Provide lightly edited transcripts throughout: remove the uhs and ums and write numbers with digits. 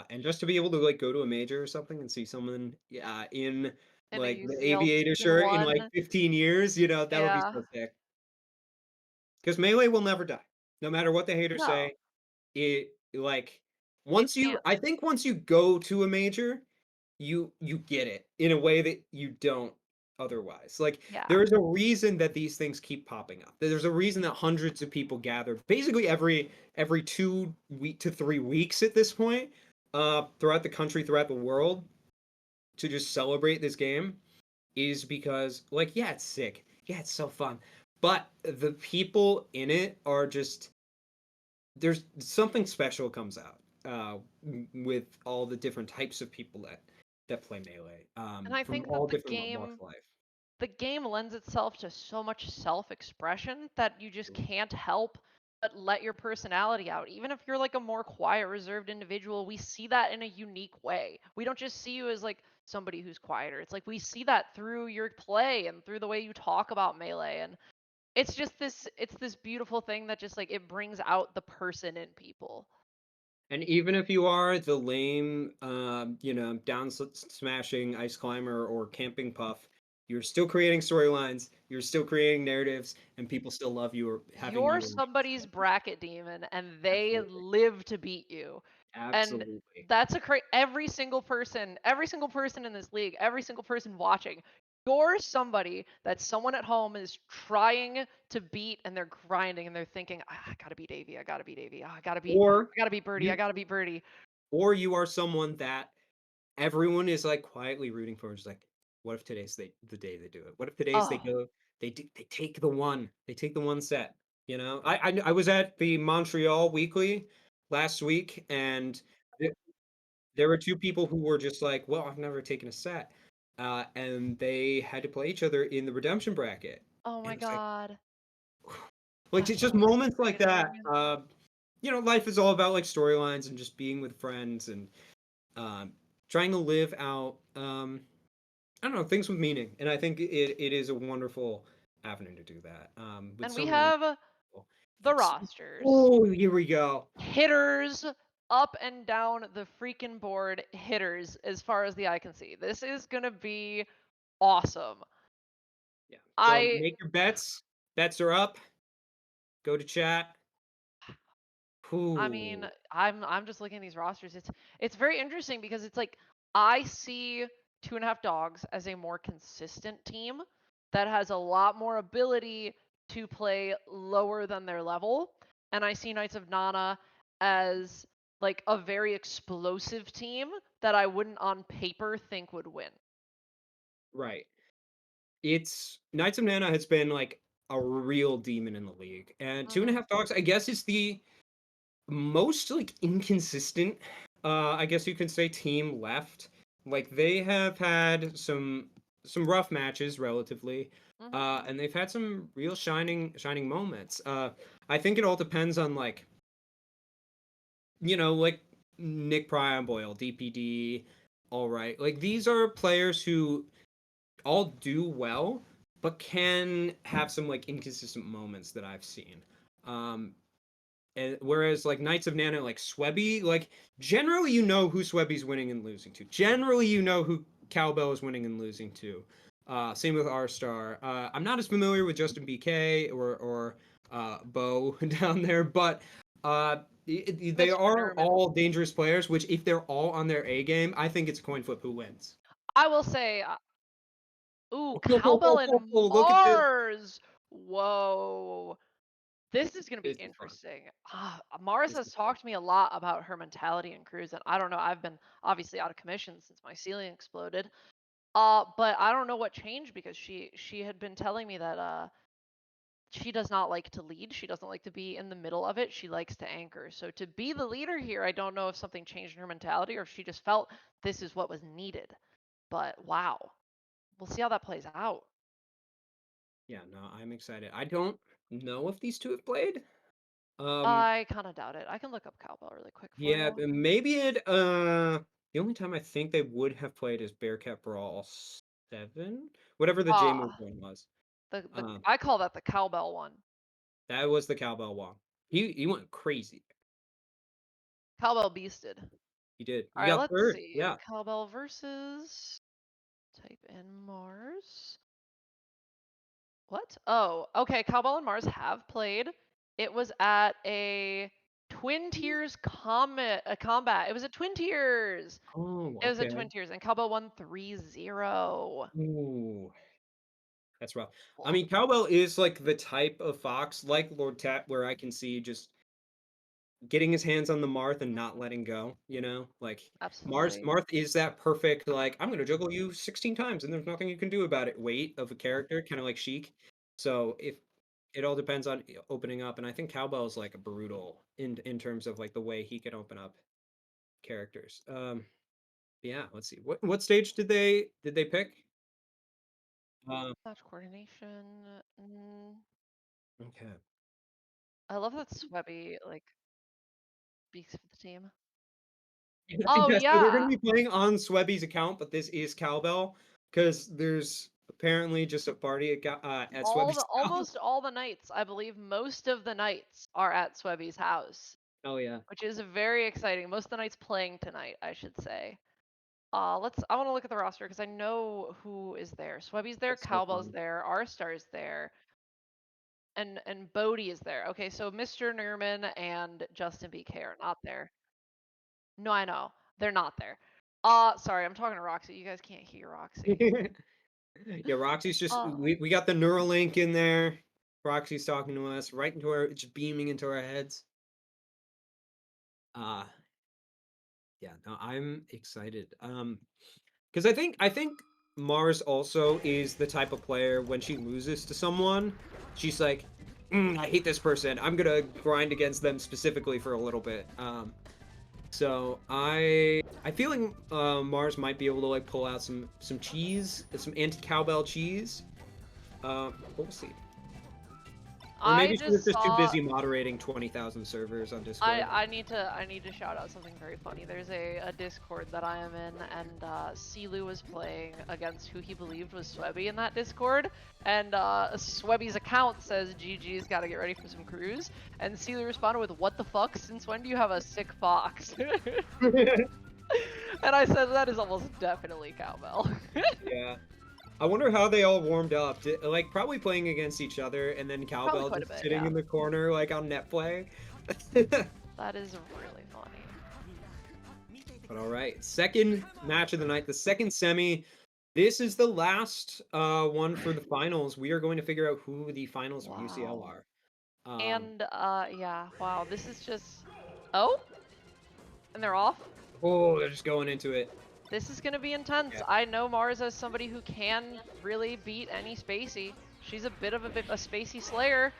And just to be able to like go to a major or something and see someone in In a like the UCL aviator season shirt in like 1. 15 years, you know, that would be Yeah. so sick. Because Melee will never die. No matter what the haters No, say, it like it once you can't. I think once you go to a major, you get it in a way that you don't otherwise. Like Yeah. there is a reason that these things keep popping up. There's a reason that hundreds of people gather basically every 2 week to 3 weeks at this point, throughout the country, throughout the world, to just celebrate this game is because like yeah, it's sick. Yeah, it's so fun. But the people in it are just there's something special comes out with all the different types of people that play melee And I from think all that different walks of life. the game lends itself to so much self-expression that you just can't help but let your personality out. Even if you're like a more quiet, reserved individual, we see that in a unique way. We don't just see you as like somebody who's quieter. It's like we see that through your play and through the way you talk about melee, and it's this beautiful thing that just like it brings out the person in people. And even if you are the lame, down smashing ice climber or camping puff, you're still creating storylines, you're still creating narratives, and people still love you or having You're you around. somebody's bracket demon and they Absolutely, live to beat you. And absolutely. that's a every single person in this league, every single person watching, you're somebody that someone at home is trying to beat and they're grinding and they're thinking, I gotta beat Davy, I gotta beat Davy, Or I gotta beat Birdie, I you gotta beat Birdie. or you are someone that everyone is, like, quietly rooting for, just like, "What if today's the day they do it? What if today's they Oh, go they take the one set," you know? I was at the Montreal Weekly last week, and the there were 2 people who were just like, "Well, I've never taken a set," and they had to play each other in the redemption bracket, oh my and it's like God. it's That's just so moments like that, frustrating. life is all about, like, storylines and just being with friends and, um, trying to live out, I don't know, things with meaning, and I think it is a wonderful avenue to do that, with And so we many have people. the It's rosters. oh, here we go. Hitters up and down the freaking board, hitters as far as the eye can see. This is going to be awesome. Yeah, so I make your bets. Bets are up. Go to chat. I mean, Ooh, I'm just looking at these rosters. It's very interesting because it's like I see two and a half dogs as a more consistent team that has a lot more ability to play lower than their level. And I see Knights of Nana as like a very explosive team that I wouldn't on paper think would win. right. It's Knights of Nana has been, like, a real demon in the league, and Two and a Hmm. Half Dogs, I guess, is the most, like, inconsistent, I guess you could say, team left. Like, they have had some rough matches relatively, Hmm. and they've had some real shining moments. I think it all depends on, like, like Nick Boyle, DPD, alright. Like, these are players who all do well, but can have some, like, inconsistent moments that I've seen. Um, and whereas like Knights of Nana, like Swebby, like generally you know who Swebby's winning and losing to. Generally you know who Cowbell is winning and losing to. Same with R Star. I'm not as familiar with Justin BK or Bo down there, but they Mr. are Nerman. all dangerous players. Which if they're all on their A game, I think it's a coin flip who wins. I will say, ooh, Cowbell and Look at this. Mars. Whoa. This is going to be This is fun. interesting. Mars This has is fun. talked to me a lot about her mentality and cruise, and I don't know. I've been obviously out of commission since my ceiling exploded. But I don't know what changed because she had been telling me that she does not like to lead. She doesn't like to be in the middle of it. She likes to anchor. So to be the leader here, I don't know if something changed in her mentality or if she just felt this is what was needed. But wow, we'll see how that plays out. Yeah, no, I'm excited. I don't know if these two have played. Um, I kind of doubt it. I can look up Cowbell really quick for yeah, you. maybe the only time I think they would have played is Bearcat Brawl 7, whatever the J move Ah, one was. the Um, I call that the cowbell one. that was the cowbell one. He went crazy. Cowbell beasted. You did. All You right, got let's third. see. Yeah. Cowbell versus. Type in Mars. What? Oh, okay. Cowbell and Mars have played. It was at a Twin Tiers combat. It was at Twin Tiers. Oh, It was at okay. Twin Tiers, and Cowbell won 3-0. Ooh, that's rough. I Well, mean, Cowbell is like the type of fox, like Lord Tat, where I can see just getting his hands on the Marth and not letting go, you know? Like absolutely. Marth is that perfect, like, I'm gonna juggle you 16 times and there's nothing you can do about it weight of a character, kind of like Sheik. So if it all depends on opening up, and I think Cowbell is like brutal in terms of like the way he can open up characters. Yeah, let's see. What stage did they pick? Um, Match coordination. okay. I love that Swebby like speaks for the team. Yeah, Oh yeah, so they're yeah, gonna be playing on Swebby's account, but this is Cowbell because there's apparently just a party at Swebby's house. almost all the nights. I believe most of the nights are at Swebby's house, Oh yeah, which is very exciting. Most of the nights playing tonight, I should say. I want to look at the roster because I know who is there. Swebby's there, that's so Cowbell's fun. there, R-Star's there, and Bodie is there. Okay, so Mr. Nerman and Justin BK are not there. No, I know. They're not there. Sorry, I'm talking to Roxy. You guys can't hear Roxy. Yeah, Roxy's just Uh, we got the Neuralink in there. Roxy's talking to us right into our, just beaming into our heads. Uh yeah, no, I'm excited. Because I think Mars also is the type of player when she loses to someone, she's like, I hate this person. I'm gonna grind against them specifically for a little bit. So I feel like Mars might be able to like pull out some cheese, some anti-cowbell cheese. We'll see. Or I maybe she was just just too saw busy moderating 20,000 servers on Discord. I need to shout out something very funny. There's a Discord that I am in, and Silu was playing against who he believed was Swebby in that Discord, and Swebby's account says GG's got to get ready for some crews, and Silu responded with, "What the fuck? Since when do you have a sick fox?" And I said that is almost definitely Cowbell. Yeah. I wonder how they all warmed up. Like probably playing against each other, and then Probably Cowbell quite a just bit, sitting yeah. in the corner like on net play. That is really funny. But all right, second match of the night, the second semi. This is the last one for the finals. We are going to figure out who the finals of UCL Wow. are. Um, And yeah, wow, this is just oh, and they're off. oh, they're just going into it. This is gonna be intense. Yeah. I know Mars as somebody who can really beat any Spacey. She's a bit of a Spacey slayer.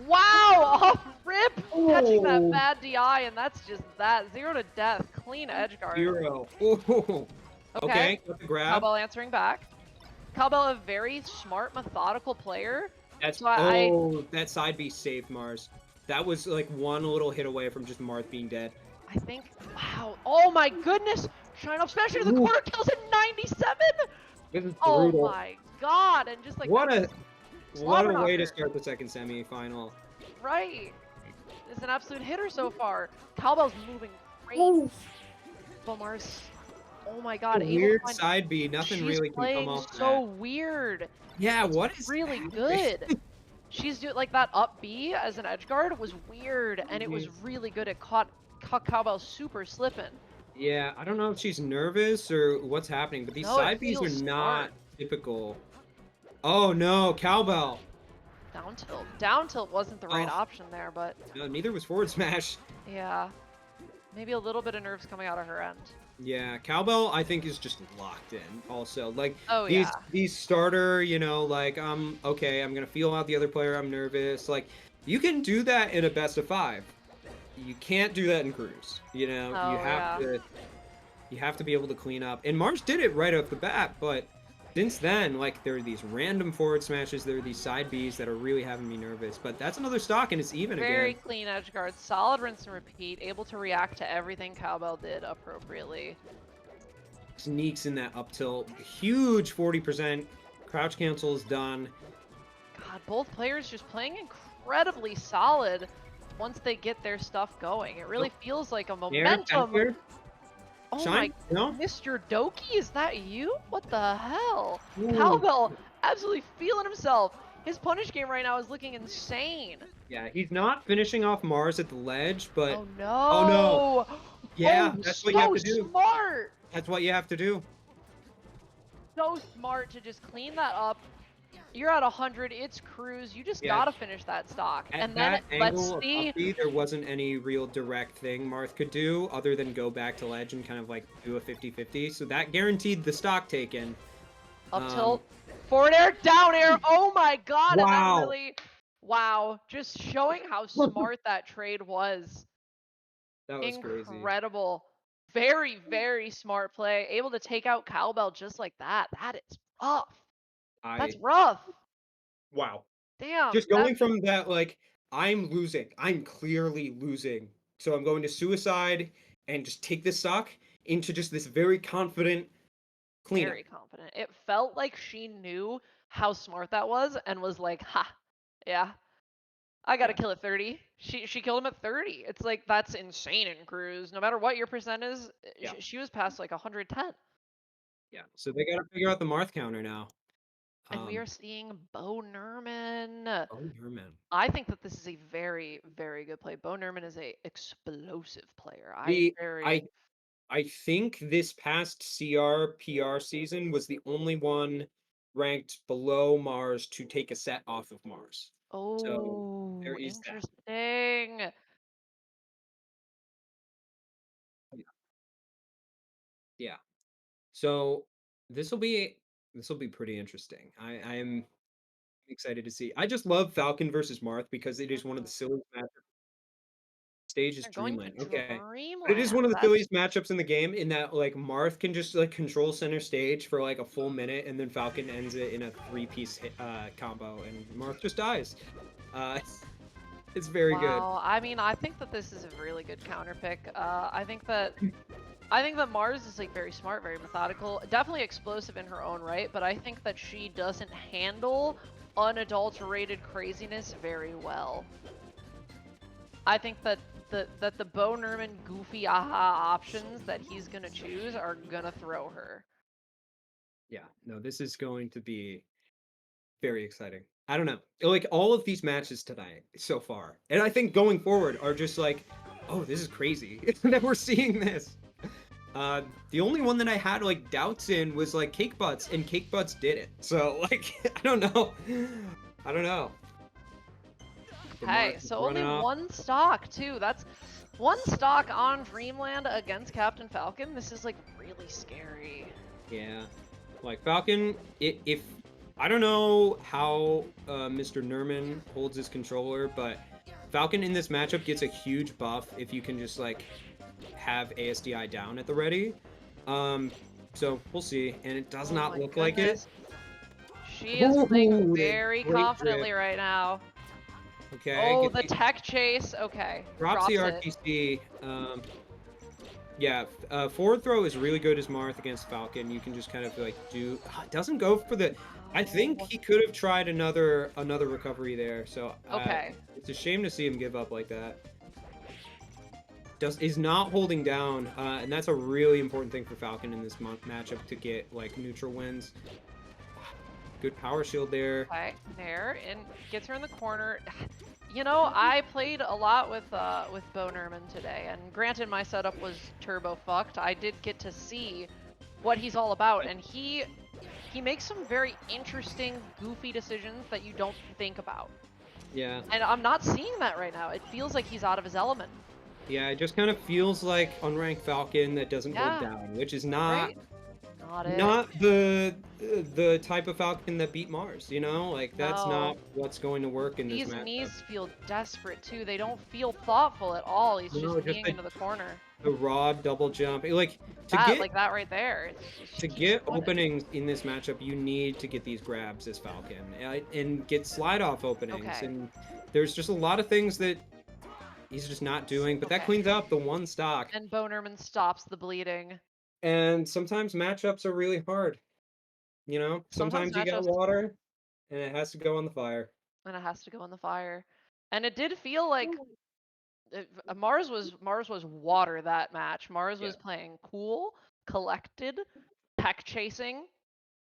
Wow, off rip, catching that Oh, bad DI, and that's just that 0 to death, clean edge guard. 0. Oh, Okay, okay, got the grab. Cowbell answering back. Cowbell, a very smart, methodical player. That's So oh, that side B saved Mars. That was like one little hit away from just Marth being dead. I think, wow, oh my goodness, Shine Up Smash into the Ooh, corner, kills in 97. this is Oh brutal. my god, and just like What that a what slobber a way to knocker. start the second semifinal. Right. It's an absolute hitter so far. Cowbell's moving great. Oh, Bomars, oh my a god, able to weird find. side B. Nothing She's really can come playing off so that. weird. Yeah, It's what is really happening? good. She's doing like that up B as an edge guard was weird, and it was Mhm. really good. It caught Cowbell super slipping. Yeah, I don't know if she's nervous or what's happening, but these No, it side Bs are feels not smart. typical. Oh no, cowbell. Down tilt. Down tilt wasn't the right Oh, option there, but no, neither was forward smash. yeah. Maybe a little bit of nerves coming out of her end. Yeah, cowbell I think is just locked in also. Like Oh these yeah. these starter, like okay, I'm gonna feel out the other player, I'm nervous. Like you can do that in a best of 5. You can't do that in crews. You Oh have yeah. to be able to clean up. And Mars did it right off the bat, but since then, like there are these random forward smashes, there are these side Bs that are really having me nervous. But that's another stock and it's even Very again. clean edge guard. Solid rinse and repeat. Able to react to everything Cowbell did appropriately. Sneaks in that up tilt. Huge 40%. Crouch cancel is done. God, both players just playing incredibly solid once they get their stuff going. It really Oh, feels like a there, momentum. counter. Oh Shine? my, No? Mr. Doki, is that you? What the hell? Ooh. Cowbell absolutely feeling himself. His punish game right now is looking insane. Yeah, he's not finishing off Mars at the ledge, but Oh oh no. no! Yeah, Oh, that's what you have so to do. smart! That's what you have to do. So smart to just clean that up. You're at 100, it's cruise. You just Yeah, gotta finish that stock. at And then that let's angle of see. up B, there wasn't any real direct thing Marth could do other than go back to ledge and kind of like do a 50-50. So that guaranteed the stock taken. Up Um, tilt, forward air, down air. Oh my god! And that wow. really, wow, just showing how smart that trade was. That was crazy. Incredible. Very, very smart play. Able to take out Cowbell just like that. That is rough. That's I rough. wow. Damn. Just going from that, like, I'm losing. I'm clearly losing. So I'm going to suicide and just take this stock into just this very confident cleanup. Very confident. It felt like she knew how smart that was and was like, "Ha, yeah, I gotta Yeah. kill at 30." She killed him at 30. It's like that's insane in cruise. No matter what your percent is, Yeah. she was past like 110. Yeah. So they got to figure out the Marth counter now. And we are seeing Bo Nerman. Oh, Herman. I think that this is a very, very good play. Bo Nerman is a explosive player. I The very. I think this past CR/PR season was the only one ranked below Mars to take a set off of Mars. So there Oh, is that. interesting. Yeah. Yeah. So this will be pretty interesting. I am excited to see. I just love Falcon versus Marth because it is one of the Mhm. silliest matchups. Stage is They're going to Dreamland. Okay. But it is one Dreamland. of the That's silliest matchups in the game in that like Marth can just like control center stage for like a full minute and then Falcon ends it in a three-piece combo and Marth just dies. Uh it's very good. wow. I mean, I think that this is a really good counter pick. I think that Mars is like very smart, very methodical, definitely explosive in her own right, but I think that she doesn't handle unadulterated craziness very well. I think that the Bo Nerman goofy aha options that he's gonna choose are gonna throw her. Yeah. No, this is going to be very exciting. I don't know. Like all of these matches tonight so far, and I think going forward are just like, oh, this is crazy that we're seeing this. The only one that I had like doubts in was like Cake Butts, and Cake Butts did it. So like, I don't know. I don't know. The Okay, Marth is so only running off. one stock too. That's one stock on Dreamland against Captain Falcon. This is like really scary. Yeah, like Falcon. If I don't know how Mr. Nerman holds his controller, but Falcon in this matchup gets a huge buff if you can just like have ASDI down at the ready. Um, so we'll see, and it does Oh not my look like it. goodness. She is playing Ooh, the very great drip. confidently right now. Okay, Oh, get the the tech chase. Okay, drops the drops it. RTC. Yeah, forward throw is really good as Marth against Falcon. You can just kind of like do. It doesn't go for the. I think Oh, he could have tried another recovery there. So okay. it's a shame to see him give up like that. Is not holding down, and that's a really important thing for Falcon in this matchup to get like neutral wins. Good power shield there. Okay, there, and gets her in the corner. You know, I played a lot with Bo Nerman today, and granted my setup was turbo fucked. I did get to see what he's all about, and he makes some very interesting, goofy decisions that you don't think about. Yeah, And I'm not seeing that right now. It feels like he's out of his element. yeah. It just kind of feels like unranked Falcon that doesn't hold Yeah, down, which is not right? Not it. not the type of Falcon that beat Mars, you know? Like that's not No. what's going to work in this These matchup. knees feel desperate too. They don't feel thoughtful at all. He's just No, just kneeing into the corner. the raw double jump. Like to That, get like that right there. She to keeps get doing it. openings in this matchup, you need to get these grabs as Falcon and get slide off openings. Okay. And there's just a lot of things that he's just not doing, but that Okay. cleans up the one stock. And Bonerman stops the bleeding. And sometimes matchups are really hard. You know, Sometimes sometimes you got matchups, water and it has to go on the fire. and it has to go in the fire. And it did feel like Mars was water that match. Mars Yeah, was playing cool, collected, tech chasing,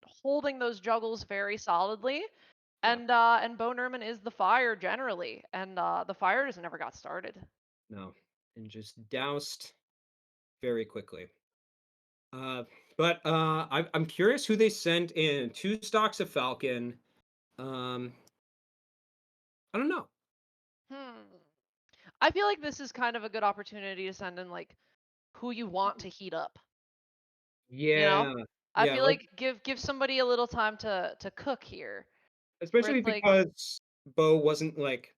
holding those juggles very solidly. yeah, And Bo Nerman is the fire generally, and the fire just never got started. no, and just doused very quickly. Uh, but I'm curious who they sent in. Two stocks of Falcon. Um, I don't know. Hmm. I feel like this is kind of a good opportunity to send in like who you want to heat up. You know, Yeah, I yeah, feel like like give somebody a little time to cook here, where especially it's like, because Bo wasn't like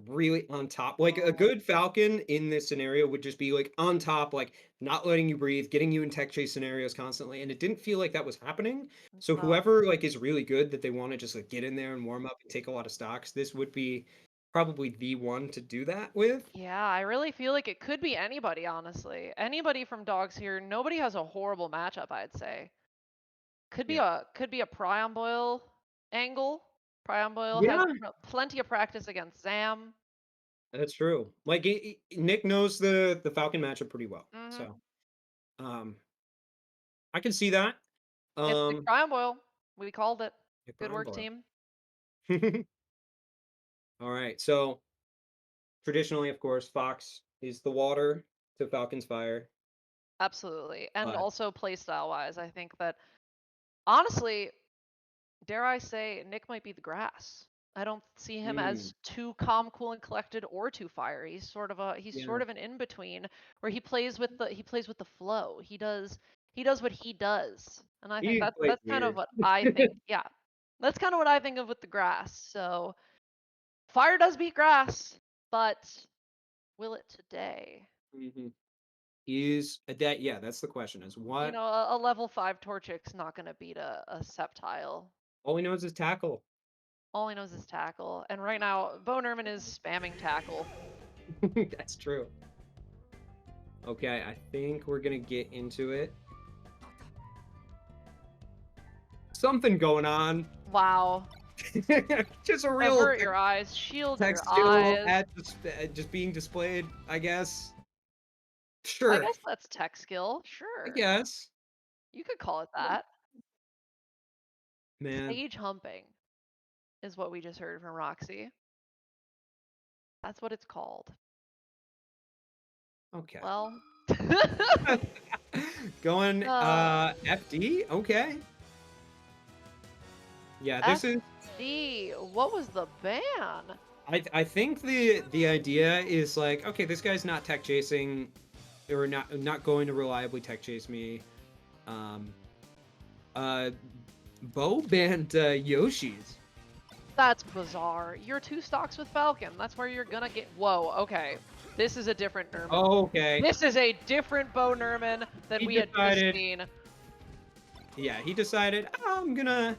really on top. Like a oh, good Falcon in this scenario would just be like on top, like not letting you breathe, getting you in tech chase scenarios constantly. And it didn't feel like that was happening. So no. whoever like is really good that they want to just like get in there and warm up and take a lot of stocks, this would be probably the one to do that with. Yeah, I really feel like it could be anybody, honestly. Anybody from Dogs here. Nobody has a horrible matchup, I'd say. Yeah. Could be a Prion Boyle angle. Prion Boyle has Yeah, plenty of practice against Zam. that's true. Like Nick knows the Falcon matchup pretty well. Hmm. So um I can see that. It's Nick Um Prion Boyle. We called it. Nick Good Bryan work, Boyle. team. All right. So traditionally, of course, Fox is the water to Falcon's fire. Absolutely. And But also playstyle wise, I think that honestly, dare I say, Nick might be the grass. I don't see him mm, as too calm, cool, and collected, or too fiery. He's yeah, sort of an in between where he plays with the flow. He does what he does, and I think he plays that's kind of weird. what I think. Yeah, that's kind of what I think of with the grass. So fire does beat grass, but will it today? hmm Is a that yeah, that's the question. Is You what know, a level 5 Torchic's not going to beat a Sceptile. all he knows is tackle. All he knows is tackle. And right now, Bo Nerman is spamming tackle. That's true. Okay, I think we're gonna get into it. Something going on. Wow. Just a real Avert your eyes. Shield tech your skill eyes. at just being displayed, I guess. I Sure, guess that's tech skill. I Sure. guess. You could call it that. Man, Stage humping is what we just heard from Roxy. That's what it's called. okay. Well, Going uh, FD? Okay. Yeah, this is FD. What was the ban? I think the idea is like, okay, this guy's not tech chasing or not going to reliably tech chase me. Um uh Bo banned Yoshi's. That's bizarre. You're two stocks with Falcon. That's where you're gonna get. Whoa, okay. This is a different Nerman. Oh, okay. This is a different Bo Nerman than He we had just decided, seen. yeah, he decided, "Oh, I'm gonna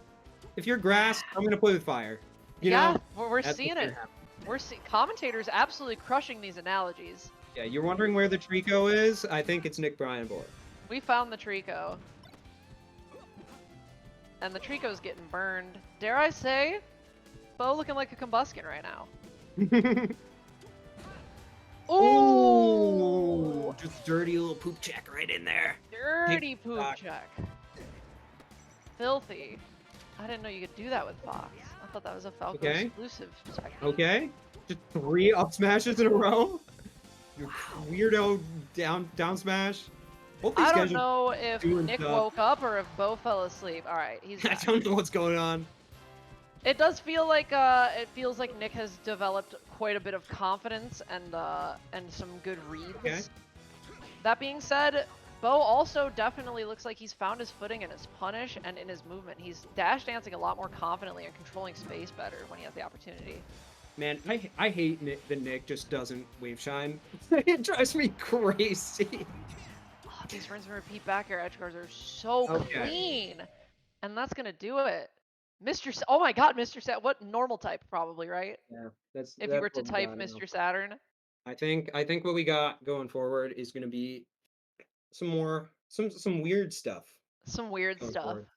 if you're grass, I'm gonna play with fire." You Yeah, know? we're That's what's seeing gonna it. happen. We're seeing commentators absolutely crushing these analogies. Yeah, you're wondering where the Trico is? I think it's Nick Bryan boy. We found the Trico, and the Trico's getting burned. Dare I say, Bo looking like a combustion right now. Ooh, Ooh, just dirty little poop check right in there. Take dirty poop stock. check. Filthy. I didn't know you could do that with Fox. I thought that was a Falco Okay, exclusive technique. okay. Just three up smashes in a row. You weirdo down smash. Both these I guys don't are know if doing Nick stuff. woke up or if Bo fell asleep. All right, he's I back. don't know what's going on. It does feel like it feels like Nick has developed quite a bit of confidence and some good Okay. reads. That being said, Bo also definitely looks like he's found his footing in his punish and in his movement. He's dash dancing a lot more confidently and controlling space better when he has the opportunity. Man, I hate Nick that Nick just doesn't wave shine. It drives me crazy. Oh, these rinse and repeat back air edge guards are so Okay. clean, and that's gonna do it. Oh my God, Mr. Sat, what normal type probably, right? Yeah, If you that's were to what we type got now. Mr. Saturn, I think what we got going forward is gonna be some more some weird stuff some weird going stuff. forward.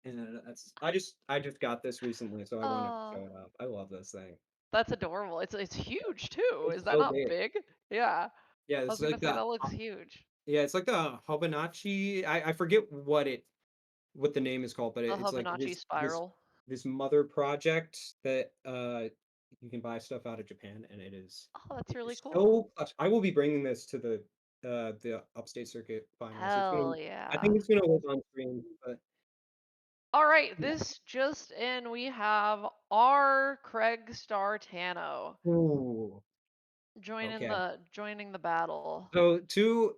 And that's I just got this recently, so I wanted to Oh, show it up. I love this thing. That's adorable. It's huge too. It's Is that so not big. big? Yeah. Yeah, I it's was gonna like say that looks huge. it's like the Hobanachi. I forget what the name is called, but The it's like Hobanachi spiral. this mother project that you can buy stuff out of Japan, and Oh, that's it really is cool. so clutch. I will be bringing this to the Upstate Circuit finals. Hell I think yeah. it's gonna live on stream, but All right, yeah. this just in, we have our Craig Startano Ooh, okay. joining the battle. So two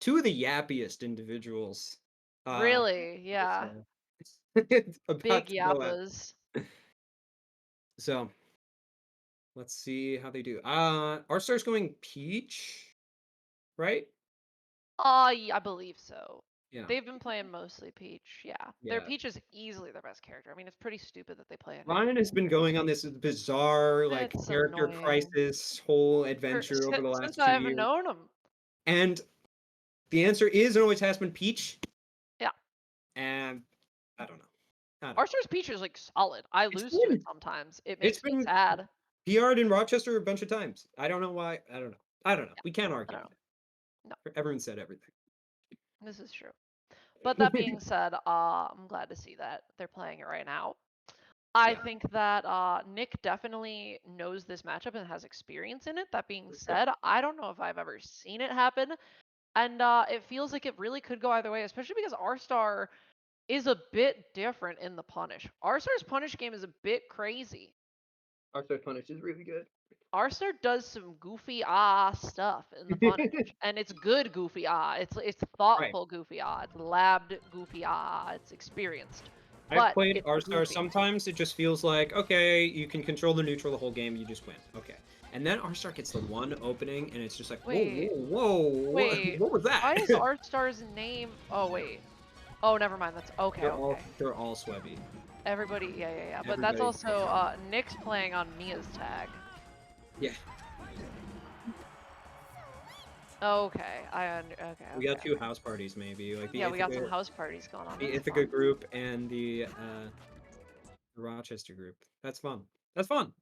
of the yappiest individuals Really? this, Yeah. it's about Big to go at. yappas. So let's see how they do. Our star's going Peach, right? Yeah, I believe so. Yeah, They've been playing mostly Peach. Yeah. Their yeah. Peach is easily their best character. I mean, it's pretty stupid that they play a name. Ryan has been going on this bizarre, like, It's character annoying. crisis whole adventure over the Since last 2 I've years, known him. and the answer is and always has been Peach, Yeah. and I don't know. I don't know. Arceus Peach is like solid. I It's lose to it been sometimes. It it's makes me been sad. PR'd in Rochester a bunch of times. I don't know why. I don't know. I don't know. Yeah, We can't I argue don't with know. No, it. Everyone said everything. this is true. But that being said, I'm glad to see that they're playing it right now. I Yeah. think that Nick definitely knows this matchup and has experience in it. That being For sure. said, I don't know if I've ever seen it happen. And it feels like it really could go either way, especially because R-Star is a bit different in the punish. R-Star's punish game is a bit crazy. Arthur Punish is really good. R-Star does some goofy stuff in the punish. And it's good goofy It's Right. thoughtful goofy It's labbed goofy It's experienced. I've But played it's R-Star. goofy. Sometimes it just feels like, okay, you can control the neutral the whole game, you just win. Okay. And then R-Star gets the one opening, and it's just like, whoa, Wait, whoa, whoa, wait. what was Why that? is R-Star's name? Oh wait. Oh, never mind. That's okay. Okay. They're all Swebby. Everybody. Yeah, yeah, yeah. But that's Everybody's also Nick's playing on Mia's tag. yeah. Okay. Okay. We got Okay. two house parties maybe, like Yeah, we got some house parties going on. the That's Ithaca fun. group and the Rochester group. That's fun. That's fun.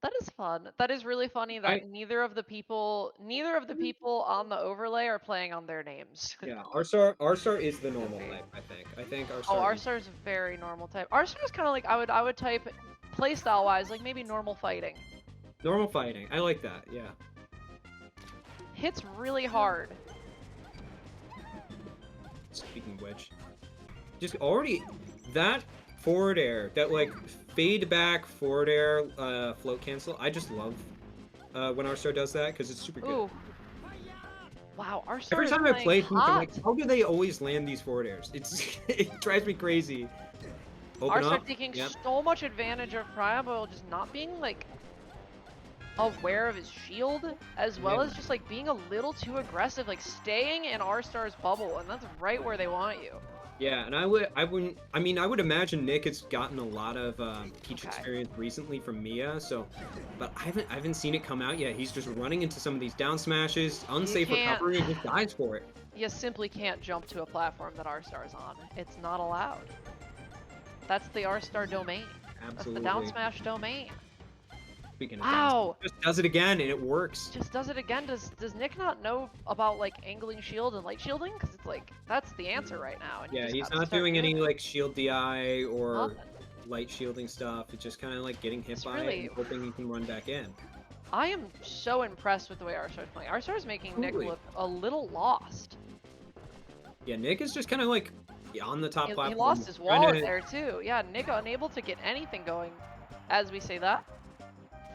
That is fun. That is really funny I that neither of the people on the overlay are playing on their names. Yeah, R-Star is the normal Goofy. type, I think. I think Oh, R-Star is R-Star's a very normal type. R-Star's kind of like I would type playstyle wise like maybe normal fighting. normal fighting. I like that. Yeah. Hits really hard. Speaking of which, just already that forward air, that like fade back forward air float cancel. I just love when R-Star does that because it's super good. Ooh. Wow, R-Star Every is time I playing play Peach, I'm like, hot. how do they always land these forward airs? It drives me crazy. Open R-Star up. taking Yep. so much advantage of Primal just not being like aware of his shield, as well Yeah. as just like being a little too aggressive, like staying in R-Star's bubble, and that's right where they want you. Yeah, and I would imagine Nick has gotten a lot of Peach Okay. experience recently from Mia, so, but I haven't seen it come out yet. He's just running into some of these down smashes, unsafe can't- recovery, and just dies for it. You simply can't jump to a platform that R-Star's on. It's not allowed. That's the R-Star domain. Absolutely. That's the down smash domain. Speaking of Wow! just does it again, and it works. Just does it again. Does Nick not know about like angling shield and light shielding? Because it's like that's the answer right now. And Yeah, just he's gotta not start doing any it. like shield DI or Nothing. light shielding stuff. It's just kind of like getting hit It's by really- it and hoping he can run back in. I am so impressed with the way R-Star's playing. R-Star's making Nick Totally. look a little lost. Yeah, Nick is just kind of like on the top He platform. lost his trying wallet to- there too. Yeah, Nick unable to get anything going, as we say that.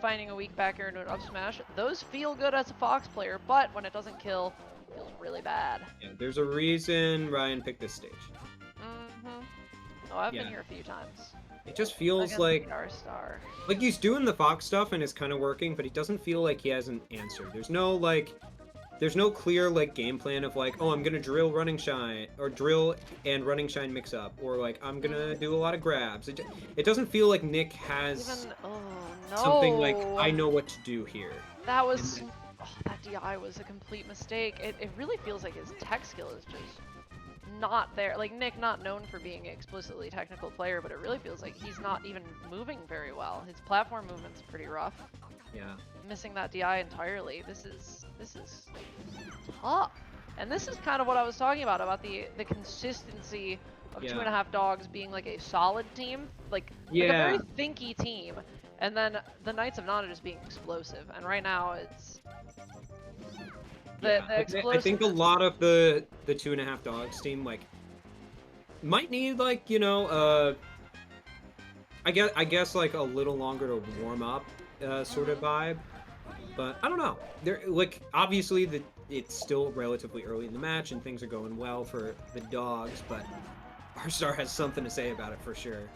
Finding a weak back air into an up smash. Those feel good as a Fox player, but when it doesn't kill, it feels really bad. Yeah, there's a reason Ryan picked this stage. Mm-hmm. Oh, I've been Yeah. here a few times. It just feels Against like the R-Star. he's doing the Fox stuff and it's kind of working, but he doesn't feel like he has an answer. There's no clear like game plan of like, oh, I'm gonna drill running shine or drill and running shine mix up, or like I'm gonna do a lot of grabs. It doesn't feel like Nick has Oh no. something like I know what to do here. That was that DI was a complete mistake. It really feels like his tech skill is just not there. Like Nick, not known for being an explicitly technical player, but it really feels like he's not even moving very well. His platform movement's pretty rough. Yeah. Missing that DI entirely. This is tough. And this is kind of what I was talking about the consistency of Yeah. 2.5 Dogs being like a solid team, like a Yeah. very thinky team, and then the Knights of Nana just being explosive. And right now it's the I think a explosiveness. lot of the 2.5 Dogs team like might need like, you know, I guess like a little longer to warm up sort of vibe. But I don't know. They're like obviously it's still relatively early in the match and things are going well for the Dogs, but R-Star has something to say about it for sure.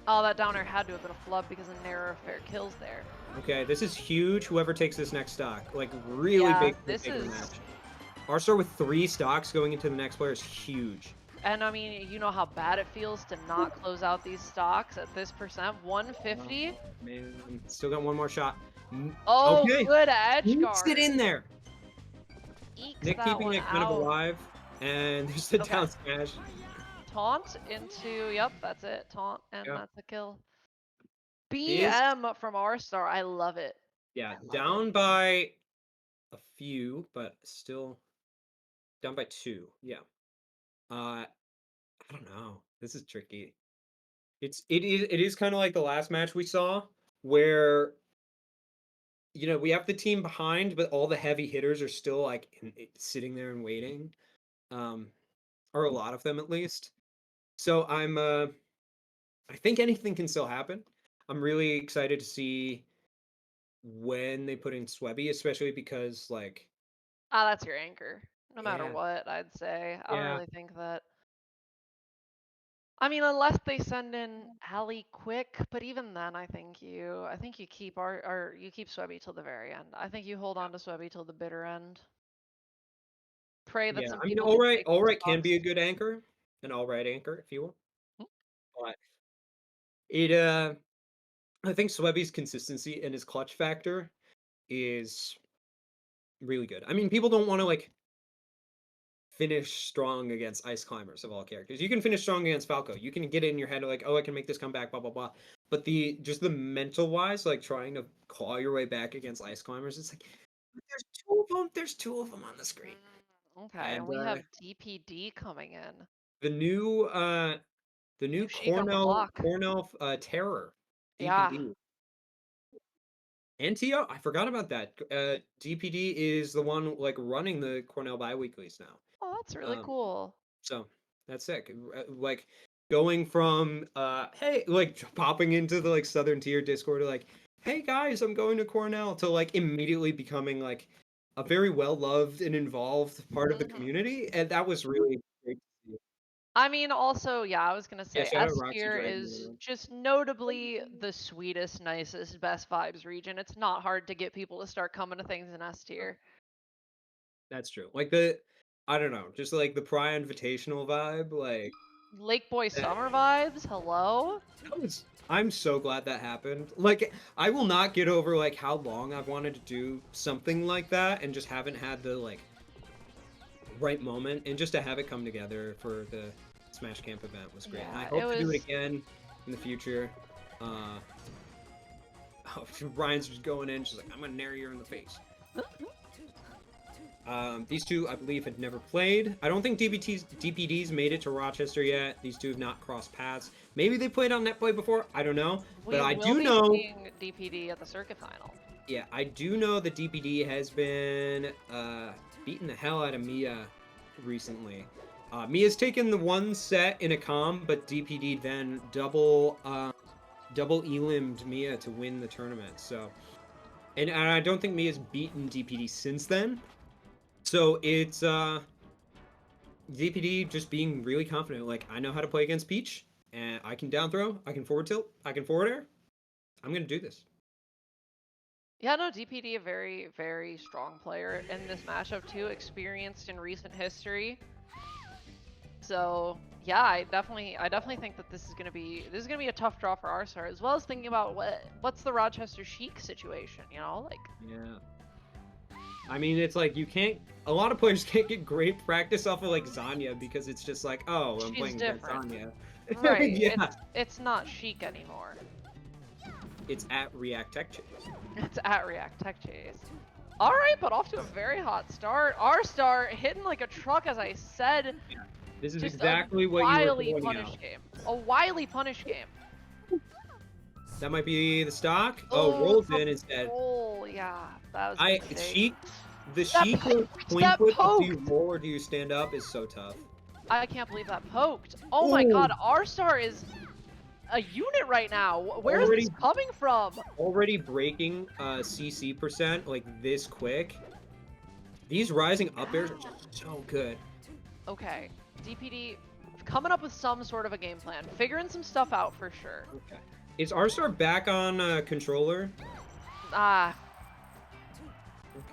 Oh, that downer had to have been a flub because of narrow fair kills there. Okay, this is huge. Whoever takes this next stock, like really Yeah, big this big is. match. R-Star with 3 stocks going into the next player is huge. And I mean, you know how bad it feels to not close out these stocks at this percent. 150. Man, still got one more shot. Oh, Okay, good edge sneaks guard. it in there. Ekes Nick that keeping one it kind of out. alive, and there's the Okay. down smash. Taunt into, yep, that's it. Taunt, and Yeah. that's a kill. This, BM from R-Star. I love it. yeah, I love it. down by a few, but still down by 2. Yeah. I don't know. This is tricky. It is kind of like the last match we saw where you know we have the team behind, but all the heavy hitters are still like sitting there and waiting, um, or a lot of them at least. So I think anything can still happen. I'm really excited to see when they put in Swebby, especially because like Ah, that's your anchor. No matter yeah, what, I'd say. I don't yeah, really think that. I mean, unless they send in Ali quick, but even then, I think you keep you keep Swebby till the very end. I think you hold on to Swebby till the bitter end. Pray that yeah. some I mean, people can take all some right can stocks. be a good anchor, an all right anchor if you will, Hmm? but it I think Swebby's consistency and his clutch factor is really good. I mean, people don't want to like finish strong against ice climbers of all characters. You can finish strong against Falco. You can get it in your head like, oh, I can make this comeback, blah blah blah. But the just the mental wise, like trying to claw your way back against ice climbers, it's like there's 2 of them. There's 2 of them on the screen, Okay, and and we have DPD coming in. the new New Sheik on the block. Cornell Terror Yeah. DPD. NTO, I forgot about that. DPD is the one like running the Cornell biweeklies now. Oh, that's really Um, cool. so that's sick. Like going from hey, like popping into the like Southern Tier Discord to like, hey guys, I'm going to Cornell to like immediately becoming like a very well loved and involved part of the Mhm. community, and that was really great to see. I mean, also, yeah, I was gonna Yeah, say shout out S Roxy tier Dragon. is just notably the sweetest, nicest, best vibes region. It's not hard to get people to start coming to things in S tier. That's true. Like I don't know, just like the Pry Invitational vibe, like Lake Boy that, Summer vibes, hello? I'm so glad that happened. Like I will not get over like how long I've wanted to do something like that and just haven't had the like right moment and just to have it come together for the Smash Camp event was great. And I Yeah, it hope to do it was. again in the future. Uh oh, Ryan's just going in, she's like, I'm gonna nair you in the face. These two, I believe, had never played. I don't think DPDs made it to Rochester yet. These two have not crossed paths. Maybe they played on Netplay before. I don't know. But We I will do be know, seeing DPD at the circuit final. yeah, I do know that DPD has been beating the hell out of Mia recently. Mia's taken the one set in a com, but DPD then double elimed Mia to win the tournament. So, and I don't think Mia's beaten DPD since then. So it's DPD just being really confident. Like, I know how to play against Peach, and I can down throw, I can forward tilt, I can forward air. I'm gonna do this. Yeah, no, DPD a very, very strong player in this matchup too, experienced in recent history. So yeah, I definitely think that this is gonna be a tough draw for R-Star, as well as thinking about what's the Rochester Sheik situation, you know, like Yeah. I mean, it's like you can't. A lot of players can't get great practice off of like Zanya because it's just like, oh, I'm She's playing against different. Zanya. Right. Yeah. It's not chic anymore. It's at React Tech Chase. It's at React Tech Chase. All right, but off to a very hot start. R-Star hitting like a truck, as I said. Yeah. This is Just exactly a what you were wily pointing punish out. game. A wily punish game. That might be the stock. Oh, rolls in instead. Roll, yeah, that was a mistake. The That sheet poked! coin That flip of do you poked! roll or do you stand up is so tough. I can't believe that poked. Oh my Ooh. god, R-Star is a unit right now. Where is this coming from? Already breaking CC percent like this quick. These rising up airs are so good. Okay, DPD coming up with some sort of a game plan. Figuring some stuff out for sure. Okay. Is R-Star back on controller? Ah, Okay.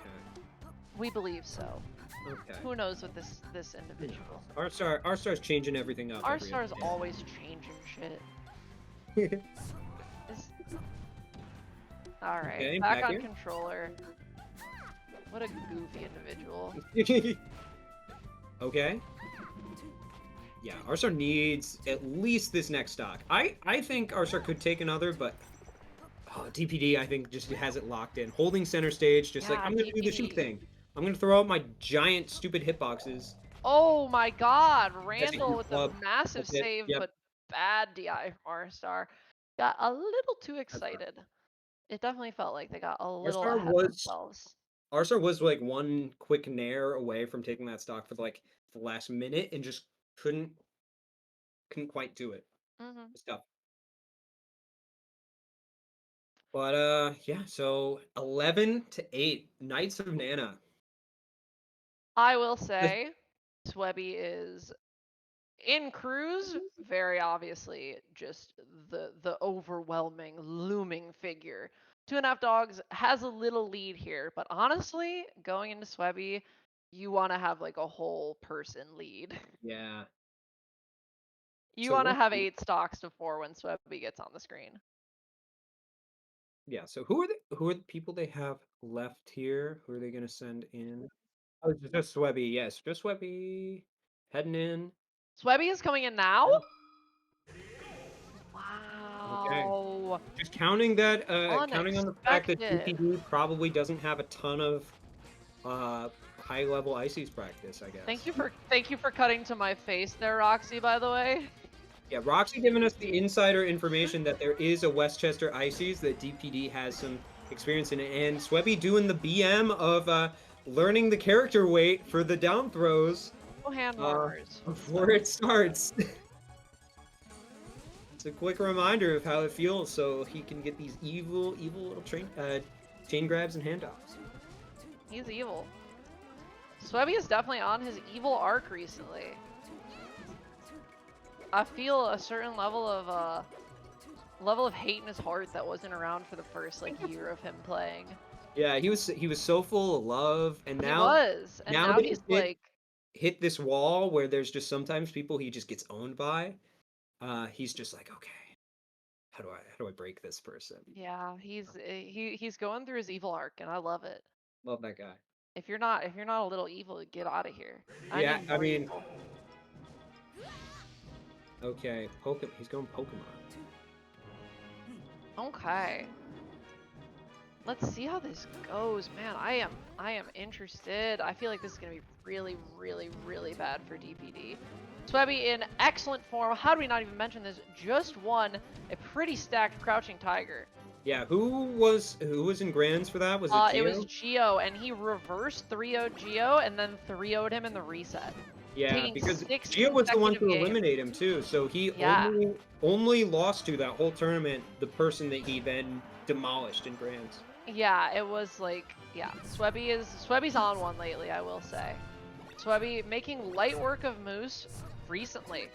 we believe so. Okay. Who knows with this individual? R-Star's changing everything up. R-Star's always changing shit. Alright, Okay, back on here. controller. What a goofy individual. Okay. Yeah, R-Star needs at least this next stock. I think R-Star could take another, but DPD I think just has it locked in. Holding center stage, just like, Yeah, I'm going to do the shoot DPD. thing. I'm going to throw out my giant stupid hitboxes. Oh my god, Randall with the club. massive That's it. save, Yep. but bad DI from R-Star. Got a little too excited. It definitely felt like they got a little R-Star ahead of themselves. R-Star was like one quick nair away from taking that stock for like the last minute and just couldn't quite do it. Mm-hmm. It's tough. But yeah, so 11-8, Knights of Nana. I will say, Swebby is in Cruise, very obviously just the overwhelming, looming figure. 2.5 Dogs has a little lead here, but honestly, going into Swebby, you want to have like a whole person lead. Yeah. You So want to what? have 8 stocks to 4 when Swebby gets on the screen. Yeah. So who are the people they have left here? Who are they gonna send in? Oh, it's just Swebby. Yes, just Swebby heading in. Swebby is coming in now? Okay. Wow. Just counting that, counting on the fact that Unexpected. DPD probably doesn't have a ton of high level ices practice, I guess. Thank you for cutting to my face there, Roxy, by the way. Yeah, Roxy giving us the insider information that there is a Westchester Ices that DPD has some experience in, and Swebby doing the BM of learning the character weight for the down throws No hand warmers. before it starts. It's a quick reminder of how it feels, so he can get these evil little chain grabs and handoffs. He's evil. Swebby is definitely on his evil arc recently. I feel a certain level of hate in his heart that wasn't around for the first like year of him playing. Yeah, he was so full of love, and He was, and now that he's he like hit this wall where there's just sometimes people he just gets owned by. He's just like, okay, how do I break this person? yeah, he's going through his evil arc, and I love it. Love that guy. If you're not a little evil, get out of here. Yeah, need I more mean, evil. okay, he's going Pokemon. Okay. Let's see how this goes, man. I am interested. I feel like this is gonna be really, really, really bad for DPD. Swebby in excellent form. How do we not even mention this? Just won a pretty stacked Crouching Tiger. Yeah, who was in Grands for that? Was it Geo? It was Geo, and he reversed 3-0'd Geo and then 3-0'd him in the reset. Yeah, because 6 Geo was the one to consecutive eliminate him too, so he Yeah. only lost to that whole tournament the person that he then demolished in Grands. Yeah, it was like, yeah, Swebby's on one lately, I will say. Swebby making light work of Moose recently.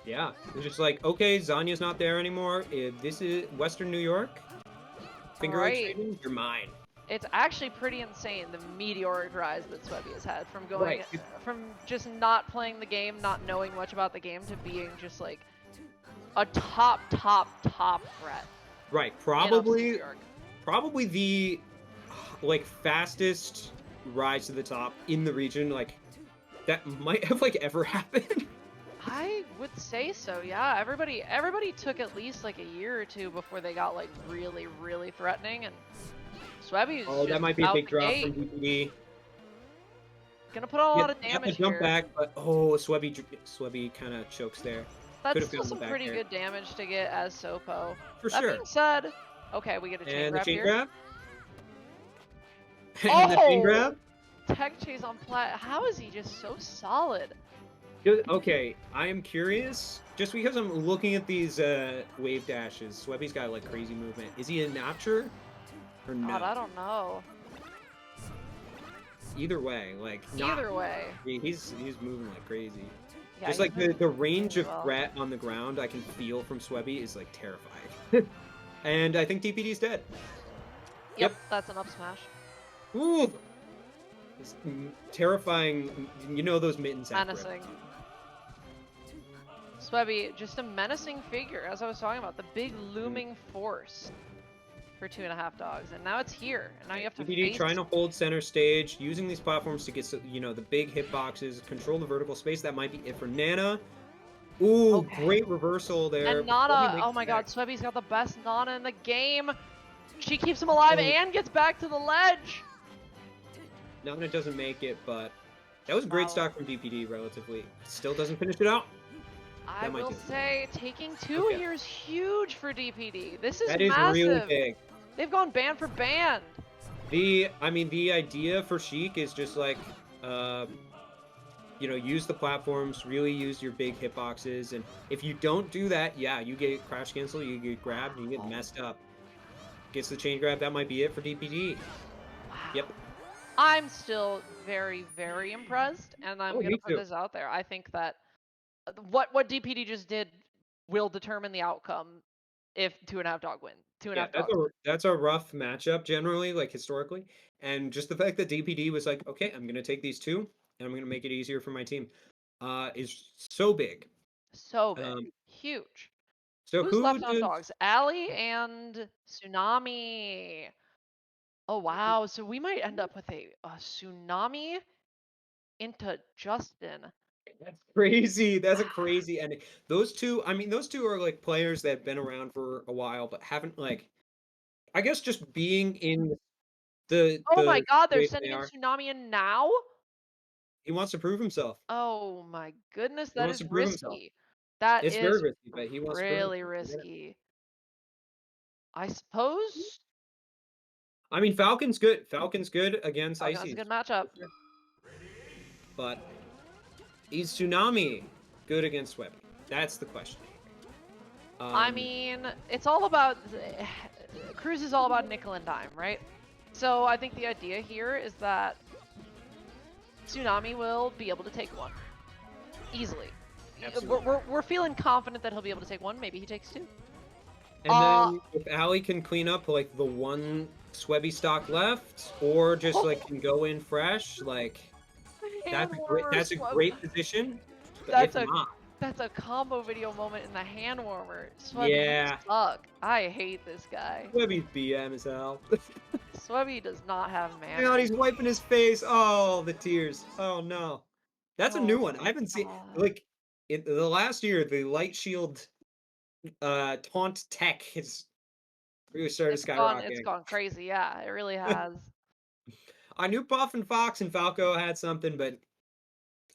Yeah, it's just like, okay, Zanya's not there anymore. This is Western New York. Finger Right. trading, you're mine. It's actually pretty insane, the meteoric rise that Swebby has had from going Right. from just not playing the game, not knowing much about the game, to being just like a top threat. Right, in Upstate New probably York. the like fastest rise to the top in the region, like that might have like ever happened. I would say so, yeah. Everybody took at least like a year or two before they got like really, really threatening, and Swebby's Oh, that just might be a out big the drop from gate. DPD. Gonna put a lot of Got the damage jump here. back, but oh, Swebby kind of chokes there. Could That's have still gotten the some back pretty there good damage to get as Sopo. for That being sure. said, okay, we get a chain And the grab chain here. grab, and the chain Oh! grab. Tech chase on plat. How is he just so solid? Okay, I am curious. Just because I'm looking at these wave dashes, Swebby's got like crazy movement. Is he a Natcher or no? God, I don't know. Either way, like Either way. he's moving like crazy. Yeah, Just he's like moving the range of really well. threat on the ground I can feel from Swebby is like terrifying. And I think DPD's dead. Yep, that's an up smash. Ooh! It's terrifying. You know those mittens have grip. Menacing. Swebby, just a menacing figure, as I was talking about. The big looming force for 2.5 dogs. And now it's here. And now you have to DPD face... trying to hold center stage, using these platforms to get, you know, the big hitboxes, control the vertical space. That might be it for Nana. Ooh, Okay. Great reversal there. And Nana, oh my god, Swebby's got the best Nana in the game. She keeps him alive and gets back to the ledge. Nana doesn't make it, but that was great stock from DPD relatively. Still doesn't finish it out. I will say, taking 2 here is huge for DPD. This is that is massive. really big. They've gone band for band. The idea for Sheik is just like, you know, use the platforms, really use your big hitboxes, and if you don't do that, yeah, you get crash cancel, you get grabbed, you get messed up. Gets the chain grab, that might be it for DPD. Wow. Yep. I'm still very, very impressed, and I'm gonna put this out there. I think that what DPD just did will determine the outcome if 2.5 dog win. 2.5 dogs. That's a rough matchup generally, like historically, and just the fact that DPD was like, okay, I'm gonna take these two, and I'm gonna make it easier for my team, is so big. So big, huge. So Who's left on dogs? Ali and Tsunami. Oh wow, so we might end up with a Tsunami into Justin. That's crazy. That's a crazy ending. Those two, I mean, those two are like players that have been around for a while, but haven't like, I guess, just being in Oh my god, they're way sending they in are. Tsunami in now? He wants to prove himself. Oh my goodness, He that wants is to prove himself. risky. That It's very is risky, but he wants to prove really himself. risky. I suppose I mean, Falcon's good. Falcon's good against Falcon, that's Icy. a good matchup. But is Tsunami good against Webby? That's the question. I mean, it's all about Cruz is all about nickel and dime, right? So I think the idea here is that Tsunami will be able to take one easily. We're feeling confident that he'll be able to take one. Maybe he takes two. And then if Ali can clean up like the one Swebby stock left, or just like can go in fresh, like that's a great position. But that's a combo video moment in the hand warmer. Yeah. You suck. I hate this guy. Swebby's BM as hell. Swebby does not have mana. God, he's wiping his face. Oh, the tears. Oh no. That's a new one. I haven't seen like in the last year the light shield taunt tech has really started skyrocketing. It's gone crazy, yeah. It really has. I knew Puff and Fox and Falco had something, but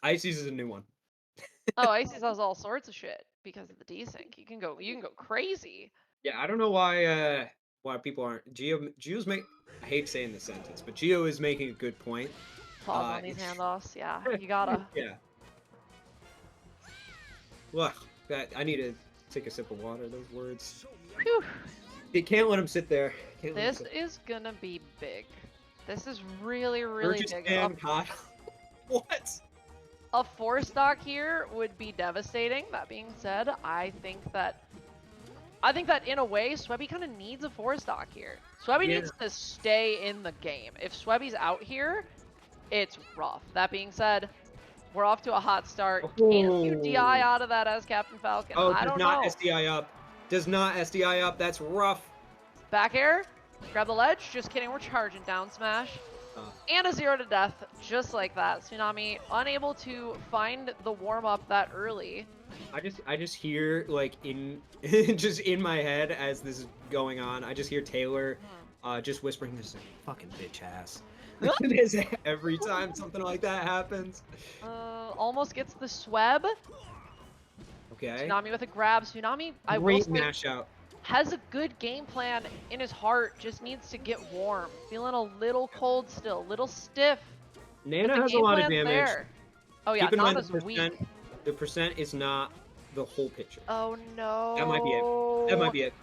Icy's is a new one. Oh, Icy's has all sorts of shit because of the desync. You can go crazy. Yeah, I don't know why people aren't Geo's I hate saying this sentence, but Geo is making a good point. Pause on these handoffs, yeah. You gotta. Yeah. Well, I need to take a sip of water, those words. Whew. You can't let him sit there. This is gonna be big. This is really, really big. What? A 4-stock here would be devastating. That being said, I think that in a way, Swebby kind of needs a 4-stock here. Swebby needs to stay in the game. If Swebby's out here, it's rough. That being said, we're off to a hot start. Can you DI out of that as Captain Falcon? I don't know. Does not SDI up. Does not SDI up. That's rough. Back air. Grab the ledge. Just kidding. We're charging down smash. tough. And a 0 to death, just like that. Tsunami unable to find the warm-up that early. I just hear like in just in my head as this is going on, I just hear Taylor just whispering this fucking bitch ass. It is every time something like that happens. Almost gets the sweb. Okay. Tsunami with a grab. Tsunami, I will Great say, mash out. has a good game plan in his heart, just needs to get warm. Feeling a little cold still, little stiff, but Nana the has a game lot of plan's damage. there. Oh yeah, Keep in mind Nana's weak. the percent is not the whole picture. Oh That might be it. That might no. be it.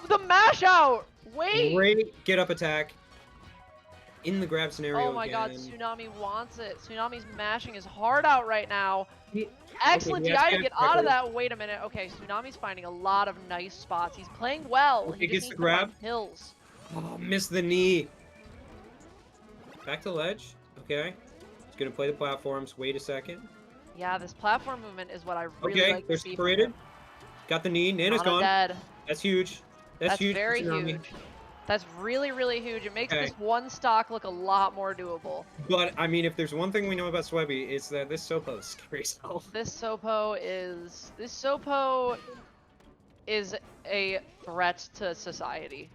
The mash out. Wait. Great get up attack. In the grab Oh scenario my god, again. Tsunami wants it. Tsunami's mashing his heart out right now. Okay, Excellent he has DI to to get out of that. Wait a minute. Okay, Tsunami's finding a lot of nice spots. He's playing well. Okay, He just gets the needs to find grab. kills. Oh, missed the knee. Back to ledge. Okay. He's gonna play the platforms. Wait a second. Yeah, this platform movement is what I really Okay, like they're to see from separated. him. Got the knee. Nana's Nana gone. dead. That's huge. That's huge for Very Tsunami. huge. That's really, really huge. It makes Okay. this one stock look a lot more doable. But I mean, if there's one thing we know about Swebby, it's that this Sopo is scary as hell. This Sopo is a threat to society.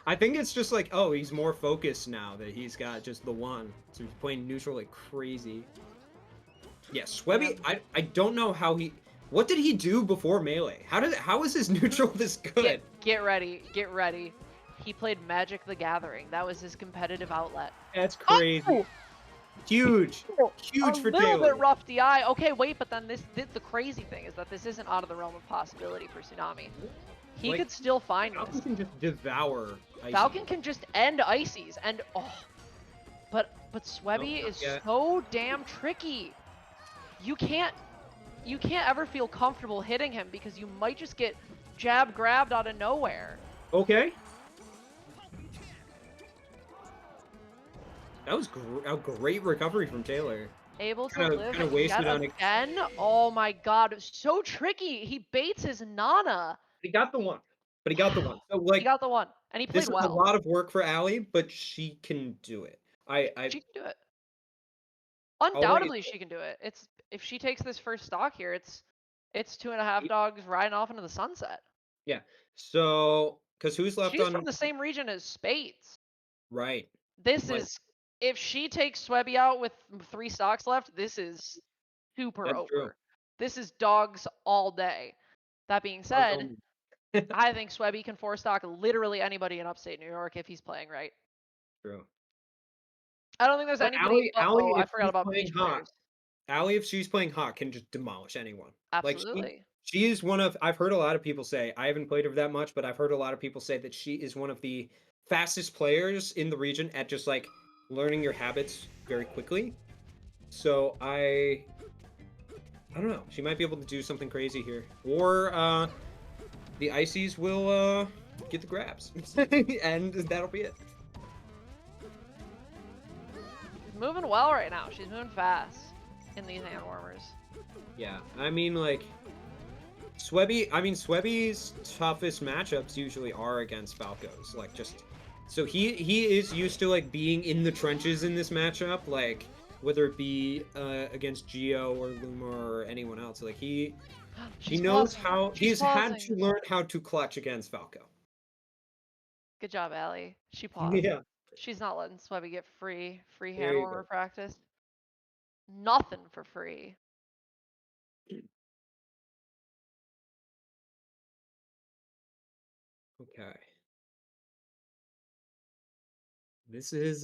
I think it's just like, oh, he's more focused now that he's got just the one. So he's playing neutral like crazy. Yeah, Swebby, I don't know how he... What did he do before Melee? How is his neutral this good? Get ready. Get ready. He played Magic the Gathering. That was his competitive outlet. That's crazy. Oh! Huge. Huge for A little Taylor. bit rough DI. Okay, wait, but then the crazy thing is that this isn't out of the realm of possibility for Tsunami. He Like, could still find Falcon this. can just devour Icy. Falcon can just end Ices, and but Swebby Nope, is not yet. so damn tricky. You can't ever feel comfortable hitting him because you might just get jab grabbed out of nowhere. Okay. That was a great recovery from Taylor. Able to Kinda live wasted yet on it. again. Oh my god, so tricky. He baits his Nana. He got the one. But he got the one. So like He got the one, and he this played is a well. lot of work for Allie, but she can do it. She can do it. Already Undoubtedly, she can do it. It's if she takes this first stock here, it's 2.5 dogs riding off into the sunset. yeah. So because who's left She's on from the same region as Spades. right. This Like, is if she takes Swebby out with 3 stocks left, this is super that's over. true. This is dogs all day. That being said, I think Swebby can 4-stock literally anybody in upstate New York if he's playing right. True. I don't think there's But anybody. Allie, I if forgot she's about playing beach hot, players. Allie, if she's playing hot, can just demolish anyone. Like Absolutely. she is one of. I've heard a lot of people say. I haven't played her that much, but I've heard a lot of people say that she is one of the fastest players in the region at just like learning your habits very quickly. So I don't know. She might be able to do something crazy here, or the Ices will get the grabs, and that'll be it. She's moving well right now. She's moving fast in these hand warmers. Yeah, I mean like Swebby's toughest matchups usually are against Falcos. Like just so he is used to like being in the trenches in this matchup, like whether it be against Geo or Luma or anyone else. Like he knows pausing. how She's he's had pausing. to learn how to clutch against Falco. Good job, Allie. She paused. Yeah. She's not letting Swebby get free There hand you warmer go. practice. Nothing for free. Okay. This is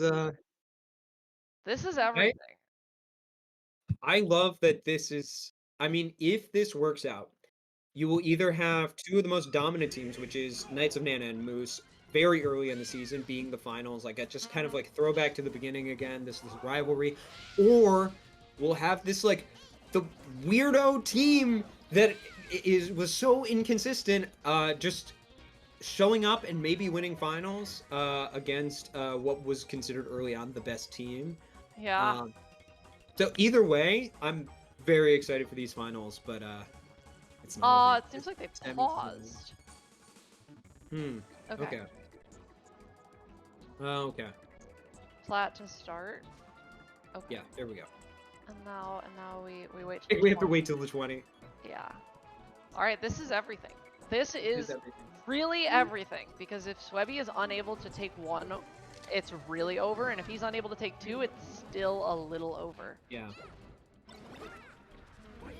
This is everything. I love that this is I mean, if this works out, you will either have two of the most dominant teams, which is Knights of Nana and Moose, very early in the season, being the finals, like a just kind of like throwback to the beginning again, this rivalry, or we'll have this like the weirdo team that was so inconsistent, just showing up and maybe winning finals against what was considered early on the best team. Yeah. So either way, I'm very excited for these finals, but it's not. It seems like they Semifinals. paused. Hmm. Okay. Okay. Oh, okay. Flat to start. Okay. Yeah, there we go. And now we wait till We have to 20. wait till the 20. Yeah. All right, this is everything. This Is is everything. really everything, because if Swebby is unable to take 1, it's really over, and if he's unable to take 2, it's still a little over. Yeah.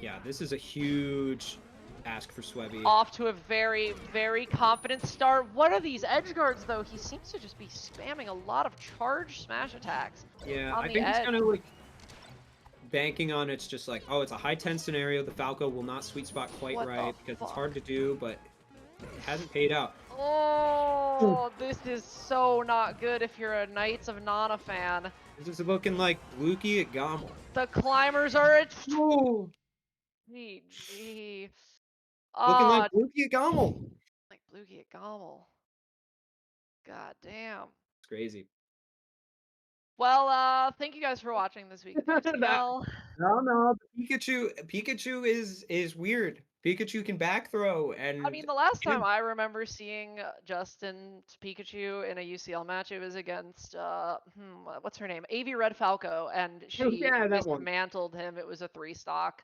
Yeah, this is a huge ask for Swebby. Off to a very, very confident start. What are these edge guards, though? He seems to just be spamming a lot of charge smash attacks Yeah, on I the think he's edge. kind of like banking on it's just like, oh, it's a high 10 scenario. The Falco will not sweet spot quite What the right because it's fuck? hard to do, but it hasn't paid out. Oh, this is so not good if you're a Knights of Nana fan. This is looking like Lukey at Gommel. The climbers are at Oh, GG. looking like Oh, Lukey at Gommel. like Bluegie at Gommel. God damn. It's crazy. Well, thank you guys for watching this week of That- UCL. no, Pikachu is weird. Pikachu can back throw, and I mean, the last time I remember seeing Justin's Pikachu in a UCL match, it was against what's her name, Avi Red Falco, and she yeah, that one. dismantled him. It was a 3-stock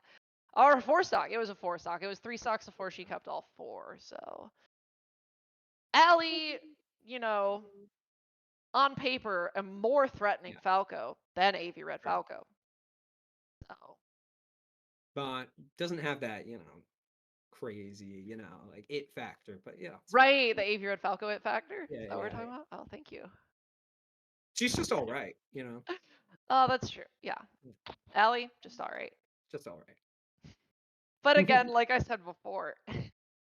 or a 4-stock. It was a 4-stock. It was 3 stocks before she kept all 4. So, Allie, you know, on paper, a more threatening Falco than Avi Red Falco. So, But doesn't have that, crazy, like it factor. But yeah, right, the Avi Red Falco it factor. Yeah, Is that what we're yeah, talking about? Oh, thank you. she's just all right, Oh, that's true. Yeah. Allie, just all right. just all right. But again, like I said before,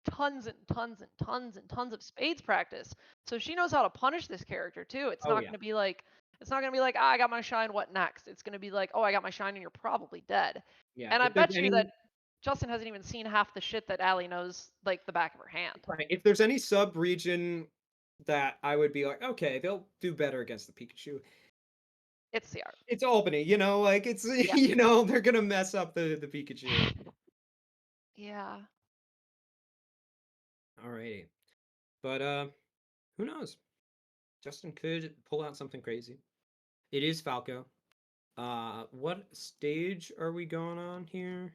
tons and tons and tons and tons of spades practice. So she knows how to punish this character too. It's not gonna be like ah, I got my shine, what next? It's gonna be like, oh, I got my shine and you're probably dead. Yeah, And I if there's bet you that Justin hasn't even seen half the shit that Allie knows like the back of her hand. right, if there's any sub region that I would be like, okay, they'll do better against the Pikachu. It's CR. It's Albany, like it's they're gonna mess up the Pikachu. Yeah. Alrighty. But who knows? Justin could pull out something crazy. It is Falco. What stage are we going on here?